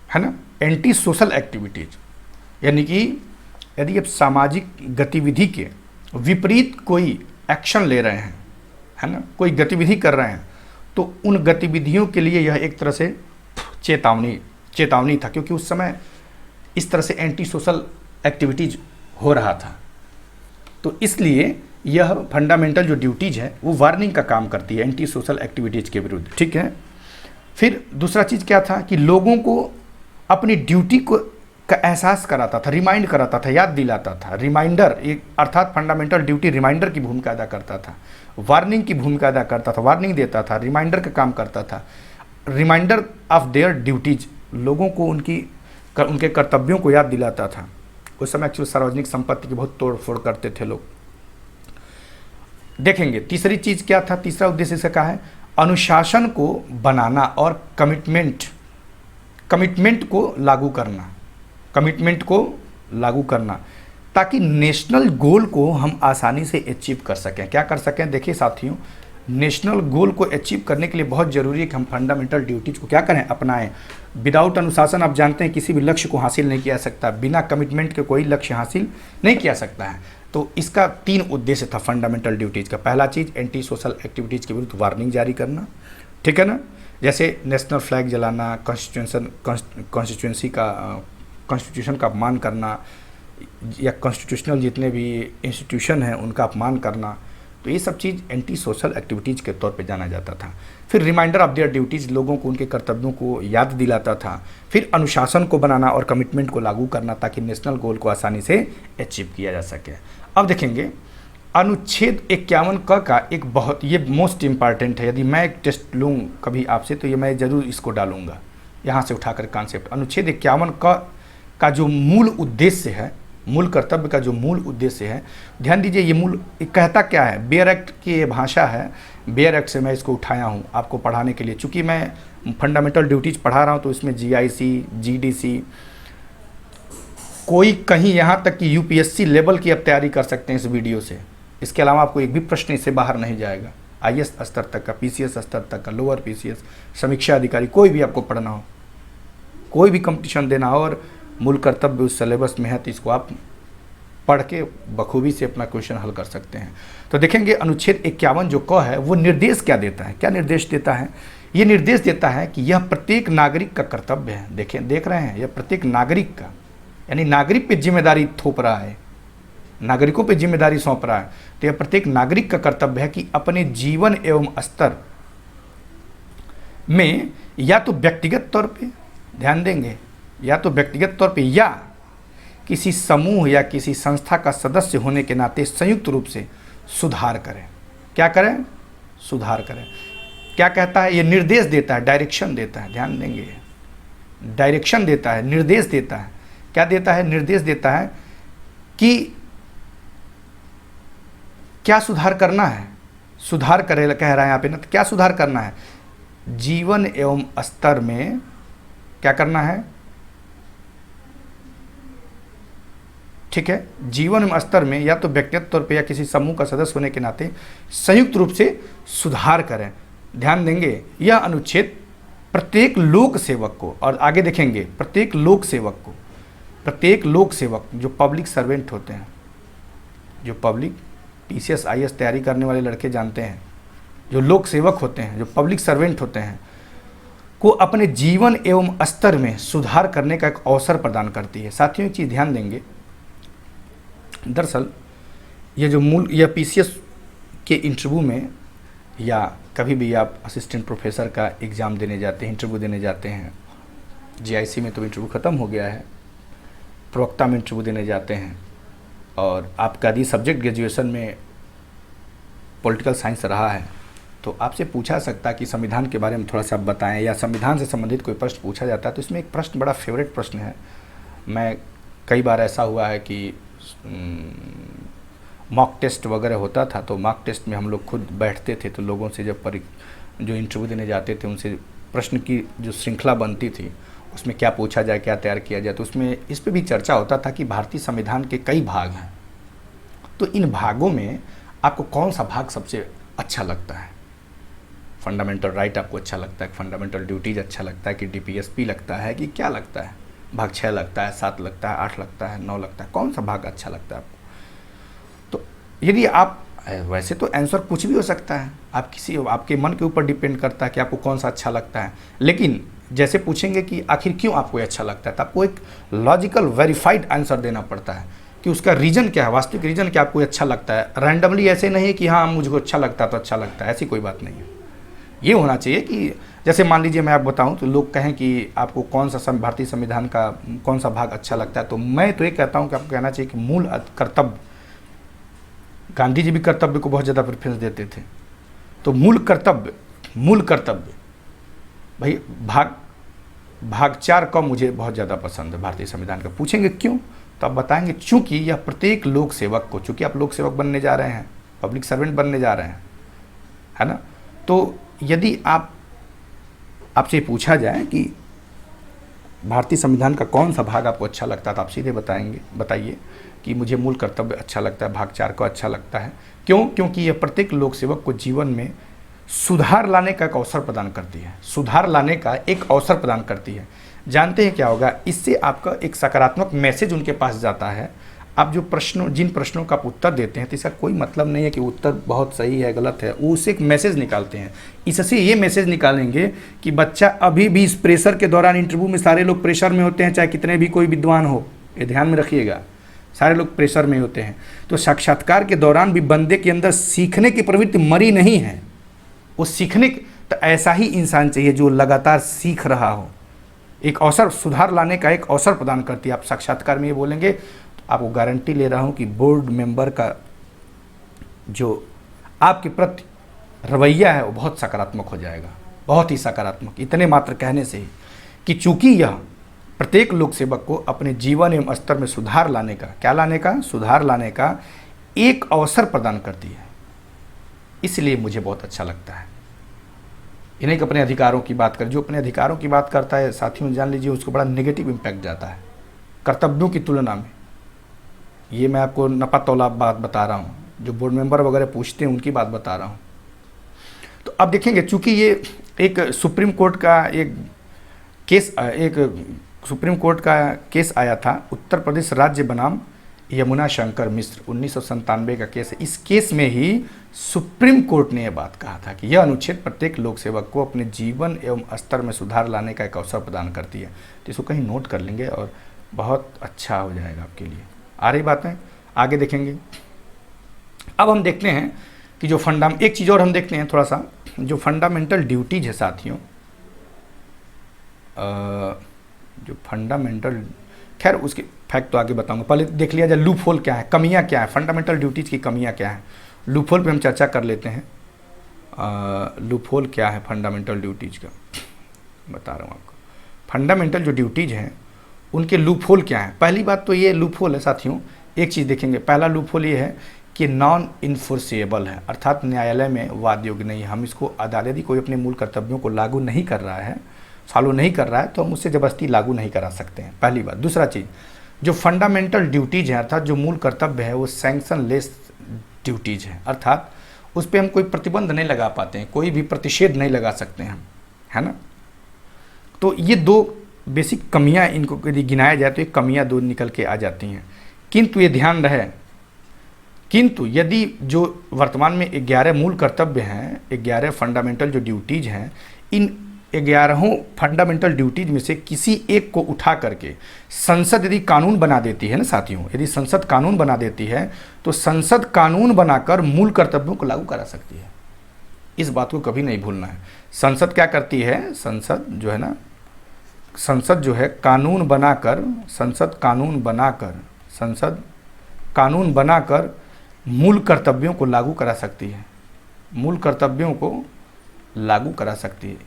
है ना। एंटी सोशल एक्टिविटीज यानी कि यदि आप सामाजिक गतिविधि के विपरीत कोई एक्शन ले रहे हैं, है ना, कोई गतिविधि कर रहे हैं, तो उन गतिविधियों के लिए यह एक तरह से चेतावनी था, क्योंकि उस समय इस तरह से एंटी सोशल एक्टिविटीज हो रहा था। तो इसलिए यह फंडामेंटल जो ड्यूटीज है वो वार्निंग का काम करती है एंटी सोशल एक्टिविटीज के विरुद्ध, ठीक है। फिर दूसरा चीज़ क्या था कि लोगों को अपनी ड्यूटी को का एहसास कराता था, रिमाइंड कराता था, याद दिलाता था। रिमाइंडर, एक अर्थात फंडामेंटल ड्यूटी रिमाइंडर की भूमिका अदा करता था, वार्निंग की भूमिका अदा करता था, वार्निंग देता था, रिमाइंडर का काम करता था। रिमाइंडर ऑफ देयर ड्यूटीज, लोगों को उनके कर्तव्यों को याद दिलाता था। उस समय एक्चुअली सार्वजनिक संपत्ति की बहुत तोड़ फोड़ करते थे लोग। देखेंगे तीसरी चीज़ क्या था, तीसरा उद्देश्य इसका क्या है, अनुशासन को बनाना और कमिटमेंट को लागू करना, ताकि नेशनल गोल को हम आसानी से अचीव कर सकें। क्या कर सकें? देखिए साथियों, नेशनल गोल को अचीव करने के लिए बहुत ज़रूरी है कि हम फंडामेंटल ड्यूटीज़ को क्या करें, अपनाएं। विदाउट अनुशासन आप जानते हैं किसी भी लक्ष्य को हासिल नहीं किया सकता, बिना कमिटमेंट के कोई लक्ष्य हासिल नहीं किया सकता है। तो इसका 3 उद्देश्य था फंडामेंटल ड्यूटीज़ का। पहला चीज़ एंटी सोशल एक्टिविटीज़ के विरुद्ध वार्निंग जारी करना, ठीक है ना, जैसे नेशनल फ्लैग जलाना, कॉन्स्टिट्यूशन का अपमान करना, या कॉन्स्टिट्यूशनल जितने भी इंस्टीट्यूशन हैं उनका अपमान करना। तो ये सब चीज़ एंटी सोशल एक्टिविटीज़ के तौर पे जाना जाता था। फिर रिमाइंडर ऑफ देयर ड्यूटीज़, लोगों को उनके कर्तव्यों को याद दिलाता था। फिर अनुशासन को बनाना और कमिटमेंट को लागू करना, ताकि नेशनल गोल को आसानी से अचीव किया जा सके। अब देखेंगे अनुच्छेद 51 का एक बहुत, ये मोस्ट इम्पॉर्टेंट है। यदि मैं एक टेस्ट लूँ कभी आपसे तो ये मैं ज़रूर इसको डालूँगा यहाँ से उठाकर कॉन्सेप्ट। अनुच्छेद 51 का जो मूल उद्देश्य है, मूल कर्तव्य का जो मूल उद्देश्य है, ध्यान दीजिए, ये मूल कहता क्या है। बेयर एक्ट की ये भाषा है, बेयर एक्ट से मैं इसको उठाया हूँ आपको पढ़ाने के लिए। चूँकि मैं फंडामेंटल ड्यूटीज़ पढ़ा रहा हूँ तो इसमें GIC, GDC, कोई कहीं यहाँ तक कि UPSC लेवल की आप तैयारी कर सकते हैं इस वीडियो से। इसके अलावा आपको एक भी प्रश्न इससे बाहर नहीं जाएगा। IAS स्तर तक का, PCS स्तर तक का, लोअर PCS, समीक्षा अधिकारी, कोई भी आपको पढ़ना हो, कोई भी कंपटीशन देना हो और मूल कर्तव्य उस सिलेबस में है, तो इसको आप पढ़ के बखूबी से अपना क्वेश्चन हल कर सकते हैं। तो देखेंगे अनुच्छेद 51 जो क है वो निर्देश क्या देता है, क्या निर्देश देता है? ये निर्देश देता है कि यह प्रत्येक नागरिक का कर्तव्य है। देख रहे हैं, यह प्रत्येक नागरिक का, यानी नागरिक पे जिम्मेदारी थोप रहा है, नागरिकों पे जिम्मेदारी सौंप रहा है। तो यह प्रत्येक नागरिक का कर्तव्य है कि अपने जीवन एवं स्तर में या तो व्यक्तिगत तौर पे, ध्यान देंगे, या तो व्यक्तिगत तौर पे या किसी समूह या किसी संस्था का सदस्य होने के नाते संयुक्त रूप से सुधार करें। क्या करें? सुधार करें। क्या कहता है? ये निर्देश देता है, डायरेक्शन देता है। ध्यान देंगे, डायरेक्शन देता है, निर्देश देता है। क्या देता है? निर्देश देता है कि क्या सुधार करना है। सुधार करे कह रहा है यहाँ पे ना, तो क्या सुधार करना है? जीवन एवं स्तर में क्या करना है? ठीक है, जीवन एवं स्तर में या तो व्यक्तिगत तौर पे या किसी समूह का सदस्य होने के नाते संयुक्त रूप से सुधार करें। ध्यान देंगे, यह अनुच्छेद प्रत्येक लोक सेवक को, और आगे देखेंगे प्रत्येक लोक सेवक को, प्रत्येक लोक सेवक जो पब्लिक सर्वेंट होते हैं, जो पब्लिक PCS IAS तैयारी करने वाले लड़के जानते हैं, जो लोक सेवक होते हैं, जो पब्लिक सर्वेंट होते हैं, को अपने जीवन एवं स्तर में सुधार करने का एक अवसर प्रदान करती है। साथियों एक चीज़ ध्यान देंगे, दरअसल ये जो मूल, यह PCS के इंटरव्यू में या कभी भी आप असिस्टेंट प्रोफेसर का एग्ज़ाम देने जाते हैं, इंटरव्यू देने जाते हैं, GIC में तो इंटरव्यू ख़त्म हो गया है, प्रवक्ता में इंटरव्यू देने जाते हैं और आपका यदि सब्जेक्ट ग्रेजुएशन में पॉलिटिकल साइंस रहा है तो आपसे पूछा सकता है कि संविधान के बारे में थोड़ा सा आप बताएं, या संविधान से संबंधित कोई प्रश्न पूछा जाता है तो इसमें एक प्रश्न बड़ा फेवरेट प्रश्न है। मैं कई बार ऐसा हुआ है कि मॉक टेस्ट वगैरह होता था तो मॉक टेस्ट में हम लोग खुद बैठते थे, तो लोगों से जब जो इंटरव्यू देने जाते थे उनसे प्रश्न की जो श्रृंखला बनती थी उसमें क्या पूछा जाए, क्या तैयार किया जाए, तो उसमें इस पे भी चर्चा होता था कि भारतीय संविधान के कई भाग हैं, तो इन भागों में आपको कौन सा भाग सबसे अच्छा लगता है। फंडामेंटल राइट आपको अच्छा लगता है, फंडामेंटल ड्यूटीज अच्छा लगता है, कि डीपीएसपी लगता है, कि क्या लगता है, भाग 6 लगता है, 7 लगता है, 8 लगता है, 9 लगता है, कौन सा भाग अच्छा लगता है आपको। तो यदि आप वैसे तो आंसर कुछ भी हो सकता है, आप आपके मन के ऊपर डिपेंड करता है कि आपको कौन सा अच्छा लगता है, लेकिन जैसे पूछेंगे कि आखिर क्यों आपको ये अच्छा लगता है तो आपको एक लॉजिकल वेरीफाइड आंसर देना पड़ता है कि उसका रीज़न क्या है, वास्तविक रीज़न क्या आपको अच्छा लगता है। रैंडमली ऐसे नहीं है कि हाँ मुझको अच्छा लगता है तो अच्छा लगता है, ऐसी कोई बात नहीं है। ये होना चाहिए कि जैसे मान लीजिए मैं आप बताऊं तो लोग कहें कि आपको कौन सा भारतीय संविधान का कौन सा भाग अच्छा लगता है, तो मैं तो ये कहता हूं कि आपको कहना चाहिए कि मूल कर्तव्य। गांधी जी भी कर्तव्य को बहुत ज़्यादा प्रेफरेंस देते थे, तो मूल कर्तव्य भाई भाग 4 का मुझे बहुत ज़्यादा पसंद है भारतीय संविधान का। पूछेंगे क्यों, तो आप बताएंगे चूँकि यह प्रत्येक लोक सेवक को, चूँकि आप लोक सेवक बनने जा रहे हैं, पब्लिक सर्वेंट बनने जा रहे हैं, है ना। तो यदि आपसे पूछा जाए कि भारतीय संविधान का कौन सा भाग आपको अच्छा लगता है तो आप सीधे बताइए कि मुझे मूल कर्तव्य अच्छा लगता है, भाग 4 को अच्छा लगता है। क्यों? क्योंकि यह प्रत्येक लोक सेवक को जीवन में सुधार लाने का एक अवसर प्रदान करती है, सुधार लाने का एक अवसर प्रदान करती है। जानते हैं क्या होगा इससे, आपका एक सकारात्मक मैसेज उनके पास जाता है। आप जिन प्रश्नों का आप उत्तर देते हैं तो इसका कोई मतलब नहीं है कि उत्तर बहुत सही है गलत है, वो उससे एक मैसेज निकालते हैं। इससे ये मैसेज निकालेंगे कि बच्चा अभी भी इस प्रेशर के दौरान, इंटरव्यू में सारे लोग प्रेशर में होते हैं, चाहे कितने भी कोई विद्वान हो, ये ध्यान में रखिएगा, सारे लोग प्रेशर में होते हैं। तो साक्षात्कार के दौरान भी बंदे के अंदर सीखने की प्रवृत्ति मरी नहीं है, वो सीखने, तो ऐसा ही इंसान चाहिए जो लगातार सीख रहा हो। एक अवसर, सुधार लाने का एक अवसर प्रदान करती है। आप साक्षात्कार में ये बोलेंगे तो आपको गारंटी ले रहा हूँ कि बोर्ड मेंबर का जो आपके प्रति रवैया है वो बहुत सकारात्मक हो जाएगा, बहुत ही सकारात्मक, इतने मात्र कहने से ही कि चूंकि यह प्रत्येक लोक सेवक को अपने जीवन एवं स्तर में सुधार लाने का, क्या लाने का, सुधार लाने का एक अवसर प्रदान करती है, इसलिए मुझे बहुत अच्छा लगता है। इन्हें अपने अधिकारों की बात कर, जो अपने अधिकारों की बात करता है साथियों जान लीजिए उसको बड़ा नेगेटिव इम्पैक्ट जाता है कर्तव्यों की तुलना में। ये मैं आपको नपा तौला बात बता रहा हूँ, जो बोर्ड मेंबर वगैरह पूछते हैं उनकी बात बता रहा हूँ। तो अब देखेंगे, चूंकि ये एक सुप्रीम कोर्ट का केस आया था, उत्तर प्रदेश राज्य बनाम यमुना शंकर मिश्र 1997 का केस है। इस केस में ही सुप्रीम कोर्ट ने यह बात कहा था कि यह अनुच्छेद प्रत्येक लोक सेवक को अपने जीवन एवं स्तर में सुधार लाने का एक अवसर प्रदान करती है। तो इसको कहीं नोट कर लेंगे और बहुत अच्छा हो जाएगा आपके लिए। आ रही बातें, आगे देखेंगे। अब हम देखते हैं कि जो एक चीज़ और हम देखते हैं थोड़ा सा, जो फंडामेंटल ड्यूटीज है साथियों, जो फंडामेंटल, खैर उसके फैक्ट तो आगे बताऊंगा, पहले देख लिया जाए लूप होल क्या है, कमियां क्या है, फंडामेंटल ड्यूटीज़ की कमियां क्या है। लूप होल पे हम चर्चा कर लेते हैं। लूप होल क्या है फंडामेंटल ड्यूटीज़ का, बता रहा हूँ आपको। फंडामेंटल जो ड्यूटीज़ हैं उनके लूप होल क्या है। पहली बात तो ये लूप होल है साथियों, एक चीज़ देखेंगे, पहला लूप होल ये है कि नॉन इन्फोर्सेबल है, अर्थात न्यायालय में वाद योग्य नहीं है। हम इसको, अदालत यदि कोई अपने मूल कर्तव्यों को लागू नहीं कर रहा है, फॉलो नहीं कर रहा है, तो हम उससे ज़बरदस्ती लागू नहीं करा सकते हैं, पहली बात। दूसरा चीज़, जो फंडामेंटल ड्यूटीज़ हैं अर्थात जो मूल कर्तव्य है वो सैंक्शन लेस ड्यूटीज़ है, अर्थात उस पर हम कोई प्रतिबंध नहीं लगा पाते हैं, कोई भी प्रतिषेध नहीं लगा सकते हैं हम, है ना। तो ये दो बेसिक कमियां, इनको यदि गिनाया जाए तो ये कमियां दो निकल के आ जाती हैं। किंतु ये ध्यान रहे, किंतु यदि जो वर्तमान में 11 मूल कर्तव्य हैं, 11 फंडामेंटल जो ड्यूटीज़ हैं, इन 11 फंडामेंटल ड्यूटीज में से किसी एक को उठा करके संसद यदि कानून बना देती है ना साथियों, यदि संसद कानून बना देती है तो संसद कानून बनाकर मूल कर्तव्यों को लागू करा सकती है। इस बात को कभी नहीं भूलना है। संसद क्या करती है, संसद जो है ना, संसद जो है कानून बनाकर, संसद कानून बनाकर मूल कर्तव्यों को लागू करा सकती है, मूल कर्तव्यों को लागू करा सकती है।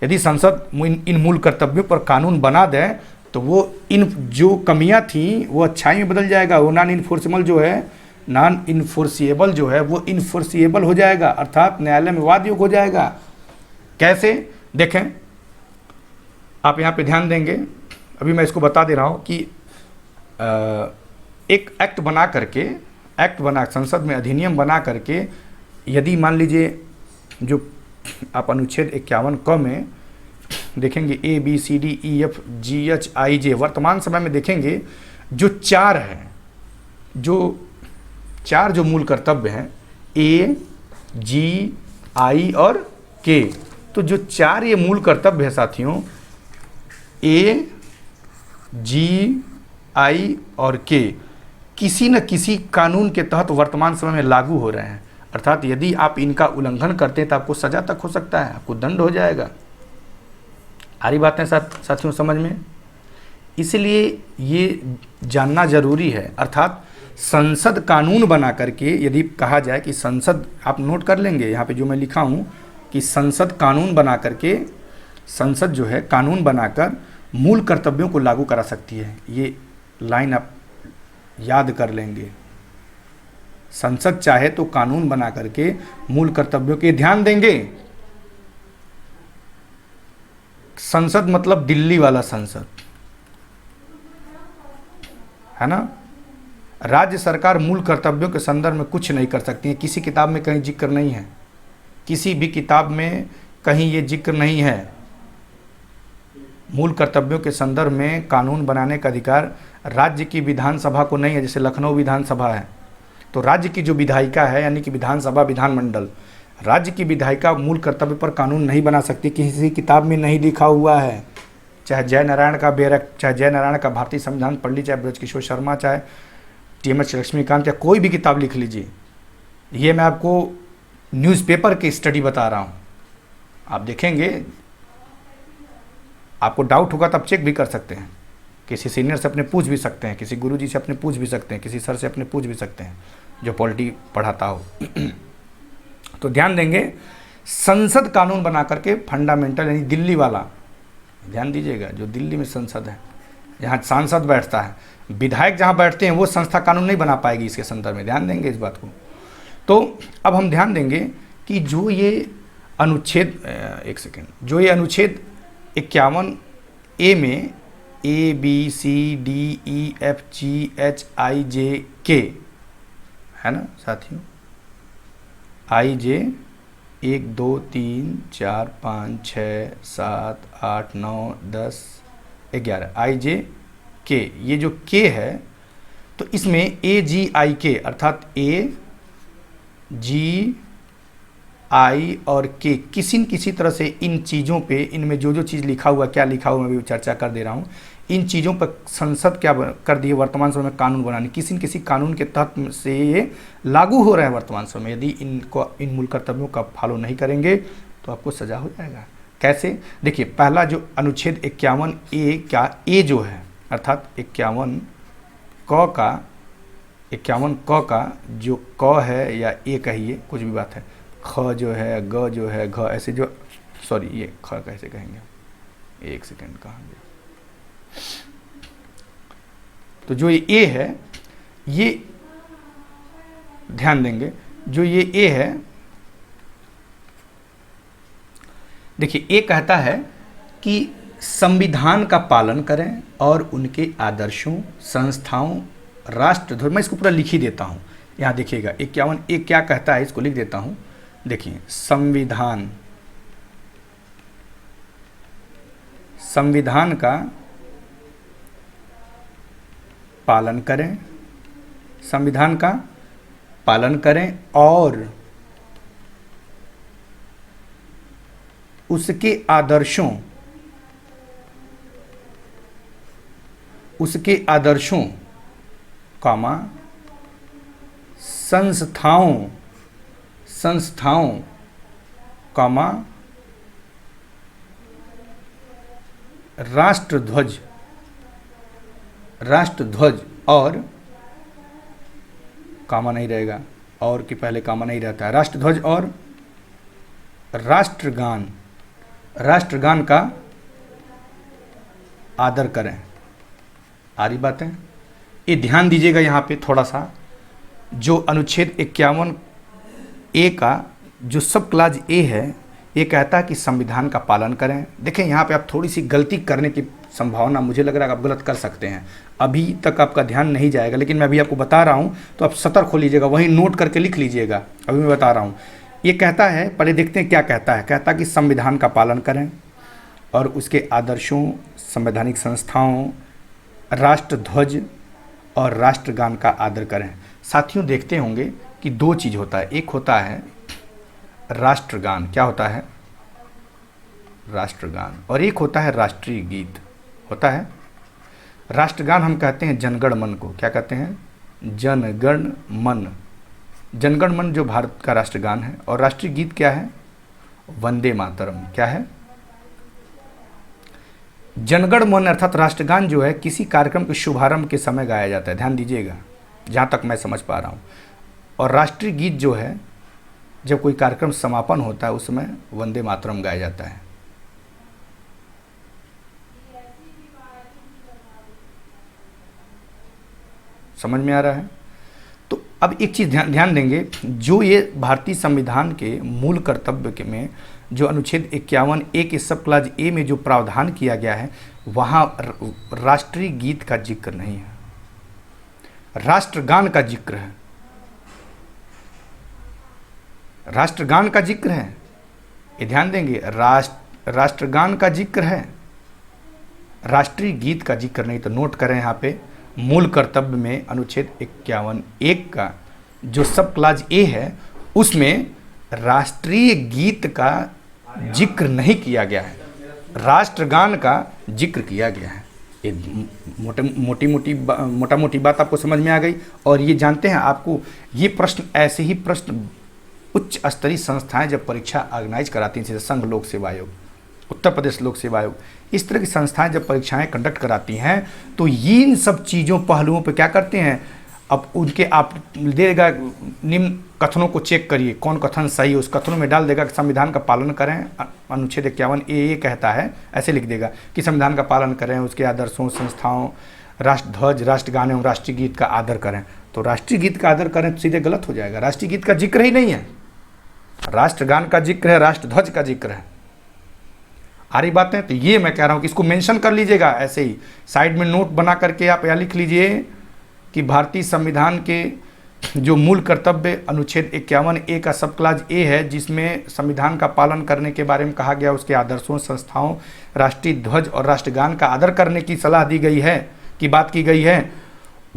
यदि संसद इन मूल कर्तव्यों पर कानून बना दे तो वो इन जो कमियां थी वो अच्छाई में बदल जाएगा। वो नॉन इन्फोर्सिएबल जो है वो इन्फोर्सिएबल हो जाएगा, अर्थात न्यायालय में वाद योग हो जाएगा। कैसे? देखें, आप यहाँ पे ध्यान देंगे, अभी मैं इसको बता दे रहा हूँ कि एक एक्ट बना करके, संसद में अधिनियम बना करके, यदि मान लीजिए जो आप अनुच्छेद 51 क में देखेंगे ABCDEF GHIJ, वर्तमान समय में देखेंगे जो चार जो मूल कर्तव्य हैं A, G, I और K, तो जो चार ये मूल कर्तव्य है साथियों, A, G, I और K किसी न किसी कानून के तहत वर्तमान समय में लागू हो रहे हैं। अर्थात यदि आप इनका उल्लंघन करते हैं तो आपको सजा तक हो सकता है, आपको दंड हो जाएगा। आ रही बातें साथियों समझ में? इसलिए ये जानना जरूरी है। अर्थात संसद कानून बना करके, यदि कहा जाए कि संसद, आप नोट कर लेंगे यहाँ पे जो मैं लिखा हूँ कि संसद कानून बना करके, संसद जो है कानून बनाकर मूल कर्तव्यों को लागू करा सकती है। ये लाइन आप याद कर लेंगे। संसद चाहे तो कानून बना करके मूल कर्तव्यों के, ध्यान देंगे, संसद मतलब दिल्ली वाला संसद है ना। राज्य सरकार मूल कर्तव्यों के संदर्भ में कुछ नहीं कर सकती है। किसी किताब में कहीं जिक्र नहीं है, किसी भी किताब में कहीं ये जिक्र नहीं है। मूल कर्तव्यों के संदर्भ में कानून बनाने का अधिकार राज्य की विधानसभा को नहीं है। जैसे लखनऊ विधानसभा है तो राज्य की जो विधायिका है, यानी कि विधानसभा, विधानमंडल, राज्य की विधायिका मूल कर्तव्य पर कानून नहीं बना सकती। किसी किताब में नहीं लिखा हुआ है। चाहे जयनारायण का बेरक, चाहे जयनारायण का भारतीय संविधान पढ़ लीजिए, चाहे ब्रजकिशोर शर्मा, चाहे TMH लक्ष्मीकांत, या कोई भी किताब लिख लीजिए। ये मैं आपको न्यूज़पेपर की स्टडी बता रहा हूँ। आप देखेंगे, आपको डाउट होगा तो आप चेक भी कर सकते हैं। किसी सीनियर से अपने पूछ भी सकते हैं, किसी गुरुजी से अपने पूछ भी सकते हैं, किसी सर से अपने पूछ भी सकते हैं जो पॉलिटी पढ़ाता हो। तो ध्यान देंगे, संसद कानून बना करके फंडामेंटल, यानी दिल्ली वाला, ध्यान दीजिएगा, जो दिल्ली में संसद है, जहाँ सांसद बैठता है, विधायक जहाँ बैठते हैं, वो संस्था कानून नहीं बना पाएगी इसके संदर्भ में। ध्यान देंगे इस बात को। तो अब हम ध्यान देंगे कि जो ये अनुच्छेद, एक सेकेंड, जो ये अनुच्छेद 51A में ABCDEFGHIJK है ना साथियों, IJ 1 2 3 4 5 6 7 8 9 10 11 IJK, ये जो K है तो इसमें AGIK अर्थात AGI और K किसी न किसी तरह से इन चीज़ों पे, इनमें जो चीज़ लिखा हुआ, क्या लिखा हुआ मैं भी चर्चा कर दे रहा हूँ। इन चीज़ों पर संसद क्या कर दिए वर्तमान समय में, कानून बनाने, किसी न किसी कानून के तहत से ये लागू हो रहा है वर्तमान समय। यदि इनको, इन मूल कर्तव्यों का फॉलो नहीं करेंगे तो आपको सजा हो जाएगा। कैसे? देखिए, पहला जो अनुच्छेद 51A क्या, ए जो है, अर्थात 51 क का जो क है या ए कहिए, कुछ भी बात है, ख जो है, ग जो है, घ, ऐसे जो, सॉरी ये ख कैसे कहेंगे, एक सेकेंड कहाँ गया। तो जो ये ए है, ये ध्यान देंगे, जो ये ए है, देखिए ए कहता है कि संविधान का पालन करें और उनके आदर्शों, संस्थाओं, राष्ट्रध्वज, मैं इसको पूरा लिख ही देता हूँ। यहाँ देखिएगा 51A क्या कहता है, इसको लिख देता हूँ। देखिए, संविधान का पालन करें, संविधान का पालन करें और उसके आदर्शों, कामा, संस्थाओं, कामा, राष्ट्रध्वज, राष्ट्रध्वज और कामा नहीं रहेगा, और के पहले कामा नहीं रहता है, राष्ट्रध्वज और राष्ट्रगान, राष्ट्रगान का आदर करें। आ रही बातें? ये ध्यान दीजिएगा यहाँ पे थोड़ा सा, जो अनुच्छेद 51A का जो सब क्लाज ए है, ये कहता है कि संविधान का पालन करें। देखें यहाँ पे आप थोड़ी सी गलती करने की संभावना, मुझे लग रहा है आप गलत कर सकते हैं, अभी तक आपका ध्यान नहीं जाएगा, लेकिन मैं अभी आपको बता रहा हूँ तो आप सतर्क हो लीजिएगा, वहीं नोट करके लिख लीजिएगा। अभी मैं बता रहा हूँ, ये कहता है, पहले देखते हैं क्या कहता है। कहता है कि संविधान का पालन करें और उसके आदर्शों, संवैधानिक संस्थाओं, राष्ट्रध्वज और राष्ट्रगान का आदर करें। साथियों देखते होंगे कि दो चीज़ होता है, एक होता है राष्ट्रगान, क्या होता है? राष्ट्रगान, और एक होता है राष्ट्रीय गीत होता है। राष्ट्रगान हम कहते हैं जनगण मन को, क्या कहते हैं? जनगण मन। जनगण मन जो भारत का राष्ट्रगान है, और राष्ट्रीय गीत क्या है? वंदे मातरम। क्या है? जनगण मन अर्थात राष्ट्रगान जो है किसी कार्यक्रम के शुभारंभ के समय गाया जाता है, ध्यान दीजिएगा जहाँ तक मैं समझ पा रहा हूँ। और राष्ट्रीय गीत जो है जब कोई कार्यक्रम समापन होता है उस समय वंदे मातरम गाया जाता है। समझ में आ रहा है? तो अब एक चीज़ ध्यान देंगे, जो ये भारतीय संविधान के मूल कर्तव्य के में जो अनुच्छेद 51A के सब क्लाज ए में जो प्रावधान किया गया है, वहाँ राष्ट्रीय गीत का जिक्र नहीं है, राष्ट्रगान का जिक्र है। राष्ट्रगान का जिक्र है, ये ध्यान देंगे, राष्ट्रगान का जिक्र है, राष्ट्रीय गीत का जिक्र नहीं। तो नोट करें यहाँ पे, मूल कर्तव्य में अनुच्छेद 51(1) का जो सब क्लाज ए है उसमें राष्ट्रीय गीत का जिक्र नहीं किया गया है, राष्ट्रगान का जिक्र किया गया है। ये मोटा मोटी बात आपको समझ में आ गई। और ये जानते हैं आपको, ये प्रश्न ऐसे ही प्रश्न उच्च स्तरीय संस्थाएं जब परीक्षा ऑर्गेनाइज कराती हैं, जैसे संघ लोक सेवा आयोग, उत्तर प्रदेश लोक सेवा आयोग, इस तरह की संस्थाएं जब परीक्षाएं कंडक्ट कराती हैं तो इन सब चीज़ों पहलुओं पे क्या करते हैं, अब उनके आप देगा निम्न कथनों को चेक करिए कौन कथन सही है, उस कथनों में डाल देगा कि संविधान का पालन करें, अनुच्छेद 51A ये कहता है, ऐसे लिख देगा कि संविधान का पालन करें, उसके आदर्शों, संस्थाओं, राष्ट्रध्वज, राष्ट्रगान एवं राष्ट्रीय गीत का आदर करें। तो राष्ट्रीय गीत का आदर करें तो सीधे गलत हो जाएगा, राष्ट्रीय गीत का जिक्र ही नहीं है, राष्ट्रगान का जिक्र है, राष्ट्रध्वज का जिक्र है। आ रही बातें? तो ये मैं कह रहा हूँ कि इसको मेंशन कर लीजिएगा, ऐसे ही साइड में नोट बना करके आप यहाँ लिख लीजिए कि भारतीय संविधान के जो मूल कर्तव्य अनुच्छेद 51A का सब क्लाज ए है, जिसमें संविधान का पालन करने के बारे में कहा गया, उसके आदर्शों, संस्थाओं, राष्ट्रीय ध्वज और राष्ट्रगान का आदर करने की सलाह दी गई है, की बात की गई है,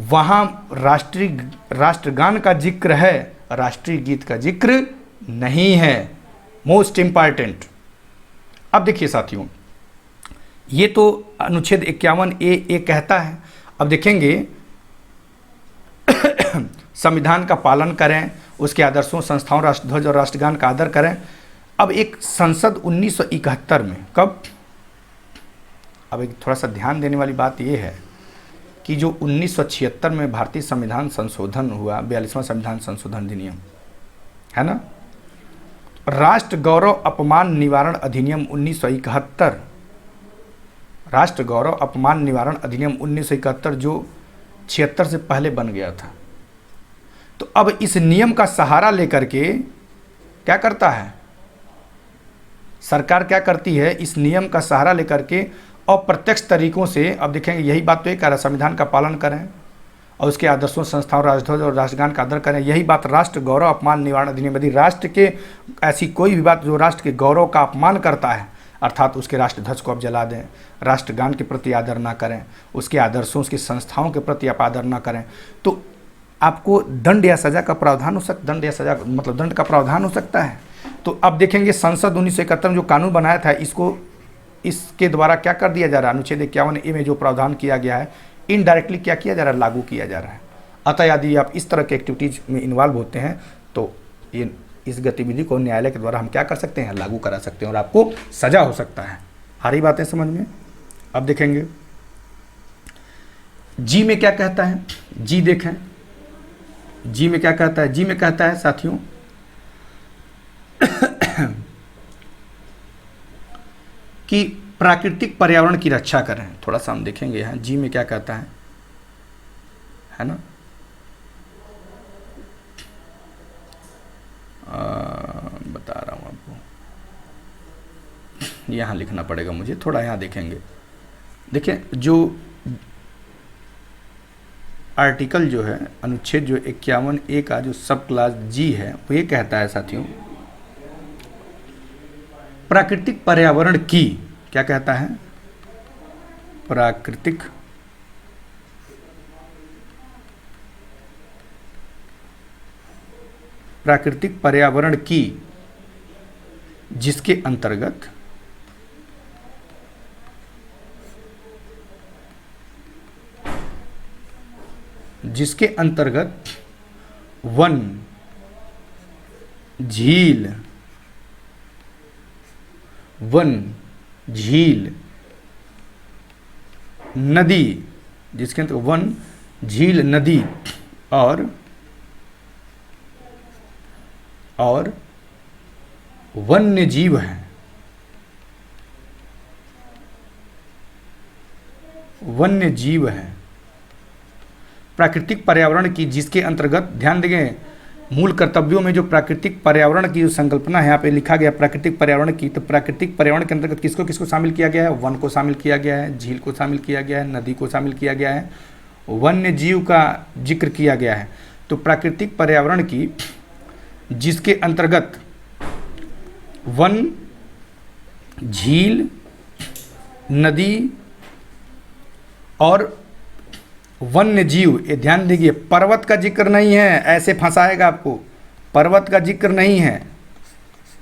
वहाँ राष्ट्रगान का जिक्र है, राष्ट्रीय गीत का जिक्र नहीं है। Most important. अब देखिए साथियों, ये तो अनुच्छेद 51A कहता है। अब देखेंगे संविधान का पालन करें, उसके आदर्शों, संस्थाओं, राष्ट्रध्वज और राष्ट्रगान का आदर करें। अब एक संसद 1971 में, कब, अब एक थोड़ा सा ध्यान देने वाली बात यह है कि जो 1976 में भारतीय संविधान संशोधन हुआ, 42वां संविधान संशोधन अधिनियम है ना, राष्ट्र गौरव अपमान निवारण अधिनियम 1971, राष्ट्र गौरव अपमान निवारण अधिनियम 1971 जो 76 से पहले बन गया था। तो अब इस नियम का सहारा लेकर के क्या करता है सरकार, क्या करती है, इस नियम का सहारा लेकर के अप्रत्यक्ष तरीकों से, अब देखेंगे यही बात तो ये कह रहा है, संविधान का पालन करें और उसके आदर्शों, संस्थाओं, राष्ट्रध्वज और राष्ट्रगान का आदर करें। यही बात राष्ट्र गौरव अपमान निवारण अधिनियम, यदि राष्ट्र के ऐसी कोई भी बात जो राष्ट्र के गौरव का अपमान करता है, अर्थात उसके राष्ट्रध्वज को आप जला दें, राष्ट्रगान के प्रति आदर ना करें, उसके आदर्शों, उसकी संस्थाओं के प्रति आप आदर ना करें, तो आपको दंड या सजा का प्रावधान हो सकता, दंड या सजा मतलब दंड का प्रावधान हो सकता है। तो अब देखेंगे संसद 1971 में जो कानून बनाया था, इसके द्वारा क्या कर दिया जा रहा है, अनुच्छेद 51A में जो प्रावधान किया गया है, इनडायरेक्टली क्या किया जा रहा है, लागू किया जा रहा है। अतः यदि आप इस तरह के एक्टिविटीज़ में इन्वॉल्व होते हैं तो ये इस गतिविधि को न्यायालय के द्वारा हम क्या कर सकते हैं, लागू करा सकते हैं और आपको सजा हो सकता है। आ रही बातें समझ में? अब देखेंगे जी में क्या कहता है। जी देखें, जी में क्या कहता है। जी में कहता है साथियों कि प्राकृतिक पर्यावरण की रक्षा करें। थोड़ा सा हम देखेंगे यहाँ जी में क्या कहता है ना। बता रहा हूँ आपको, यहाँ लिखना पड़ेगा मुझे, थोड़ा यहाँ देखेंगे। देखिए जो आर्टिकल जो है, अनुच्छेद जो 51A का जो सब क्लास जी है, वो ये कहता है साथियों, प्राकृतिक पर्यावरण की, क्या कहता है, प्राकृतिक पर्यावरण की, जिसके अंतर्गत वन, झील, नदी, जिसके अंतर्गत वन, झील, नदी और वन्य जीव हैं, वन्य जीव हैं। प्राकृतिक पर्यावरण की, जिसके अंतर्गत, ध्यान देंगे मूल कर्तव्यों में जो प्राकृतिक पर्यावरण की जो संकल्पना है यहाँ पे लिखा गया प्राकृतिक पर्यावरण की, तो प्राकृतिक पर्यावरण के अंतर्गत किसको किसको शामिल किया गया है। वन को शामिल किया गया है, झील को शामिल किया गया है, नदी को शामिल किया गया है, वन्य जीव का जिक्र किया गया है। तो प्राकृतिक पर्यावरण की, जिसके अंतर्गत वन, झील, नदी और वन्य जीव, ये ध्यान दीजिए, पर्वत का जिक्र नहीं है, ऐसे फंसाएगा आपको, पर्वत का जिक्र नहीं है।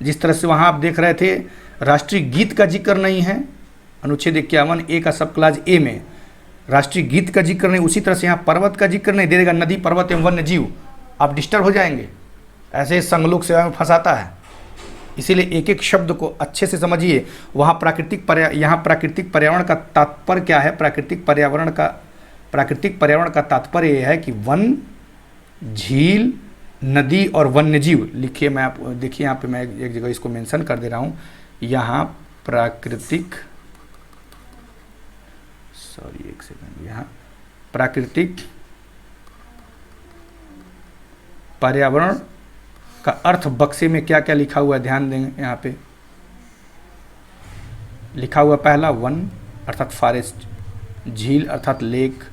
जिस तरह से वहाँ आप देख रहे थे राष्ट्रीय गीत का जिक्र नहीं है, अनुच्छेद 51A का सब क्लास ए में राष्ट्रीय गीत का जिक्र नहीं, उसी तरह से यहाँ पर्वत का जिक्र नहीं दे देगा, नदी, पर्वत एवं वन्य जीव, आप डिस्टर्ब हो जाएंगे। ऐसे संगलोक सेवा में फंसाता है, इसीलिए एक एक शब्द को अच्छे से समझिए। वहाँ यहाँ प्राकृतिक पर्यावरण का तात्पर्य क्या है। प्राकृतिक पर्यावरण का तात्पर्य यह है कि वन, झील, नदी और वन्य जीव, लिखिए, मैं आप देखिए यहाँ पे मैं एक जगह इसको मेंशन कर दे रहा हूँ। यहाँ प्राकृतिक पर्यावरण का अर्थ बक्से में क्या क्या लिखा हुआ है, ध्यान देंगे। यहाँ पे लिखा हुआ पहला वन अर्थात फॉरेस्ट, झील अर्थात लेक,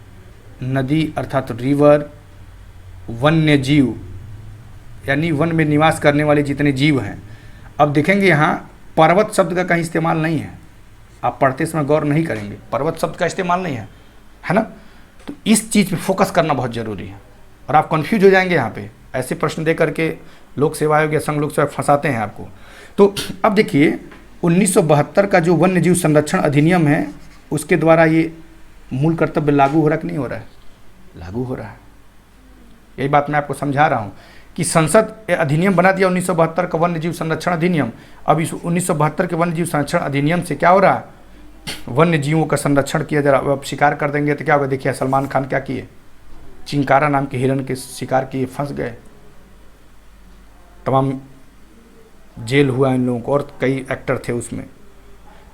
नदी अर्थात रिवर, वन्य जीव यानी वन में निवास करने वाले जितने जीव हैं। अब देखेंगे यहाँ पर्वत शब्द का कहीं इस्तेमाल नहीं है, आप पढ़ते समय गौर नहीं करेंगे, पर्वत शब्द का इस्तेमाल नहीं है ना। तो इस चीज़ पे फोकस करना बहुत ज़रूरी है, और आप कंफ्यूज हो जाएंगे यहाँ पे, ऐसे प्रश्न दे करके लोक सेवा आयोग या संघ लोक सेवा फंसाते हैं आपको। तो अब देखिए 1972 का जो वन्य जीव संरक्षण अधिनियम है, उसके द्वारा ये मूल कर्तव्य लागू हो रहा कि नहीं हो रहा है, लागू हो रहा है। यही बात मैं आपको समझा रहा हूँ कि संसद अधिनियम बना दिया 1972 का वन्य जीव संरक्षण अधिनियम। अब इस 1972 के वन्य जीव संरक्षण अधिनियम से क्या हो रहा है, वन्य जीवों का संरक्षण किया जा रहा है। अब शिकार कर देंगे तो क्या होगा, देखिए सलमान खान क्या किए, चिंकारा नाम के हिरण के शिकार किए, फंस गए, तमाम जेल हुआ इन लोगों को, और कई एक्टर थे उसमें।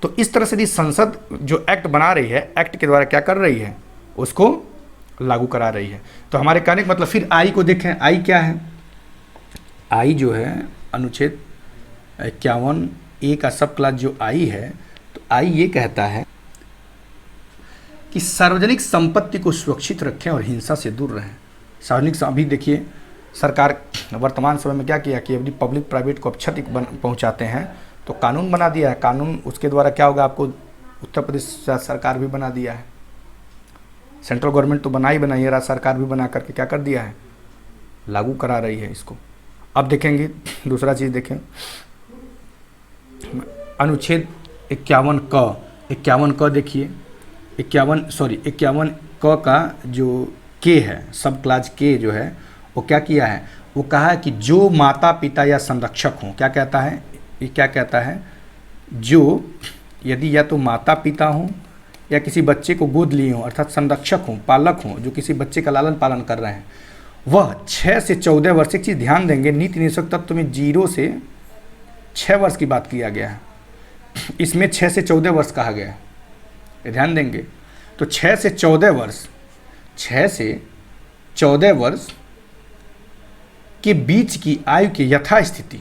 तो इस तरह से संसद जो एक्ट बना रही है, एक्ट के द्वारा क्या कर रही है, उसको लागू करा रही है। तो हमारे कहने का मतलब, फिर आई को देखें, आई क्या है, आई जो है अनुच्छेद 51A का सब क्लास जो आई है, तो आई ये कहता है कि सार्वजनिक संपत्ति को सुरक्षित रखें और हिंसा से दूर रहें। सार्वजनिक, अभी देखिए सरकार वर्तमान समय में क्या किया कि यदि पब्लिक प्राइवेट को क्षति पहुंचाते हैं तो कानून बना दिया है। कानून उसके द्वारा क्या होगा, आपको उत्तर प्रदेश सरकार भी बना दिया है, सेंट्रल गवर्नमेंट तो बनाई है, राज्य सरकार भी बना करके क्या कर दिया है, लागू करा रही है इसको। अब देखेंगे दूसरा चीज़ देखें, अनुच्छेद 51 क देखिए, 51 क का जो के है, सब क्लास के जो है, वो क्या किया है, वो कहा है कि जो माता पिता या संरक्षक हों, क्या कहता है, ये क्या कहता है, जो यदि या तो माता पिता हों या किसी बच्चे को गोद लिए हों, अर्थात संरक्षक हों, पालक हों, जो किसी बच्चे का लालन पालन कर रहे हैं, वह 6 से 14 वर्ष, एक चीज़ ध्यान देंगे, नीति निषेध तत्व में 0 से 6 वर्ष की बात किया गया है, इसमें 6 से 14 वर्ष कहा गया है, ध्यान देंगे। तो 6 से 14 वर्ष, 6 से 14 वर्ष के बीच की आयु की यथास्थिति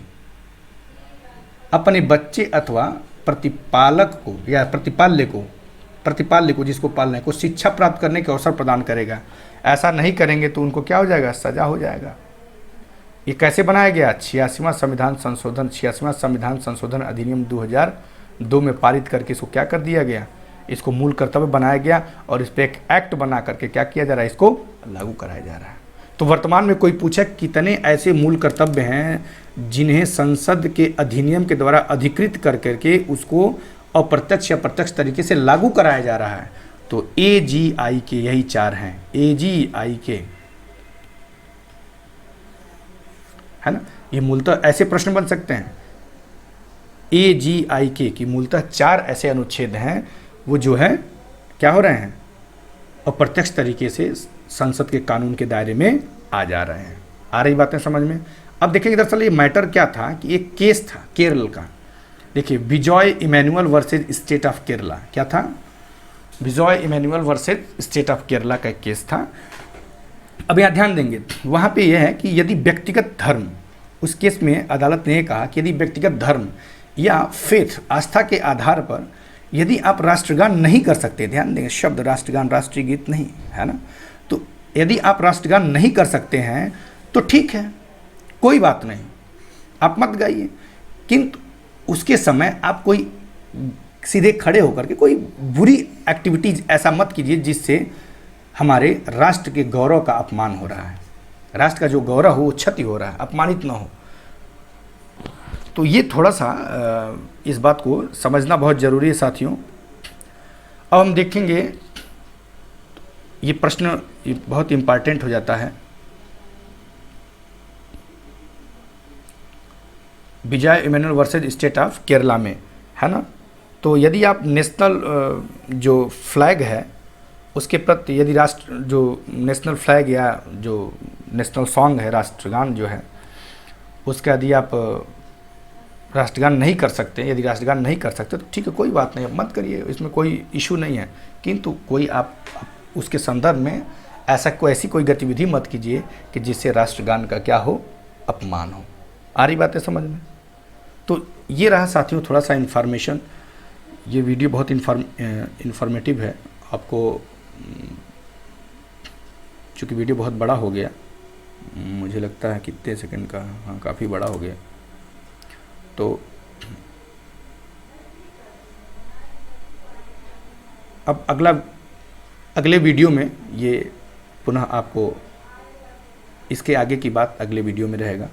अपने बच्चे अथवा प्रतिपालक को या प्रतिपाल्य को जिसको पालने को शिक्षा प्राप्त करने के अवसर प्रदान करेगा। ऐसा नहीं करेंगे तो उनको क्या हो जाएगा, सजा हो जाएगा। ये कैसे बनाया गया, 86वां संविधान संशोधन अधिनियम 2002 में पारित करके इसको क्या कर दिया गया, इसको मूल कर्तव्य बनाया गया और इस पर एक एक्ट बना करके क्या किया जा रहा है, इसको लागू कराया जा रहा है। तो वर्तमान में कोई पूछे कितने ऐसे मूल कर्तव्य हैं जिन्हें संसद के अधिनियम के द्वारा अधिकृत कर करके उसको अप्रत्यक्ष या प्रत्यक्ष तरीके से लागू कराया जा रहा है, तो AGI के यही 4 हैं, AGI के, है ना। ये मूलतः ऐसे प्रश्न बन सकते हैं AGI के कि मूलतः 4 ऐसे अनुच्छेद हैं वो जो है क्या हो रहे हैं, अप्रत्यक्ष तरीके से संसद के कानून के दायरे में आ जा रहे हैं। आ रही बातें समझ में। अब देखिए दरअसल ये मैटर क्या था कि एक केस था केरल का, देखिए Bijoy Emmanuel versus state of Kerala, क्या था, Bijoy Emmanuel versus state of Kerala का एक केस था। अब यहाँ ध्यान देंगे, वहाँ पे यह है कि यदि व्यक्तिगत धर्म, उस केस में अदालत ने कहा कि यदि व्यक्तिगत धर्म या फेथ, आस्था के आधार पर यदि आप राष्ट्रगान नहीं कर सकते, ध्यान देंगे शब्द राष्ट्रगान, राष्ट्रीय गीत नहीं, है ना, तो यदि आप राष्ट्रगान नहीं कर सकते हैं तो ठीक है, कोई बात नहीं, आप मत गाइए, किंतु उसके समय आप कोई सीधे खड़े होकर के कोई बुरी एक्टिविटीज ऐसा मत कीजिए जिससे हमारे राष्ट्र के गौरव का अपमान हो रहा है, राष्ट्र का जो गौरव हो वो क्षति हो रहा है, अपमानित ना हो। तो ये थोड़ा सा इस बात को समझना बहुत ज़रूरी है साथियों। अब हम देखेंगे ये प्रश्न बहुत इम्पॉर्टेंट हो जाता है। Bijoy Emmanuel versus state of Kerala में, है ना, तो यदि आप नेशनल जो फ्लैग है उसके प्रति यदि राष्ट्र जो नेशनल फ्लैग या जो नेशनल सॉन्ग है, राष्ट्रगान जो है, उसका यदि आप राष्ट्रगान नहीं कर सकते, यदि राष्ट्रगान नहीं कर सकते तो ठीक है, कोई बात नहीं, मत करिए, इसमें कोई इशू नहीं है, किंतु कोई आप उसके संदर्भ में ऐसी कोई गतिविधि मत कीजिए कि जिससे राष्ट्रगान का क्या हो, अपमान हो। आ रही बातें समझ में। तो ये रहा साथियों थोड़ा सा इन्फॉर्मेशन, ये वीडियो बहुत इन्फॉर्मेटिव है आपको, चूँकि वीडियो बहुत बड़ा हो गया, मुझे लगता है कितने सेकंड का, हाँ काफ़ी बड़ा हो गया, तो अब अगले वीडियो में ये पुनः आपको इसके आगे की बात अगले वीडियो में रहेगा।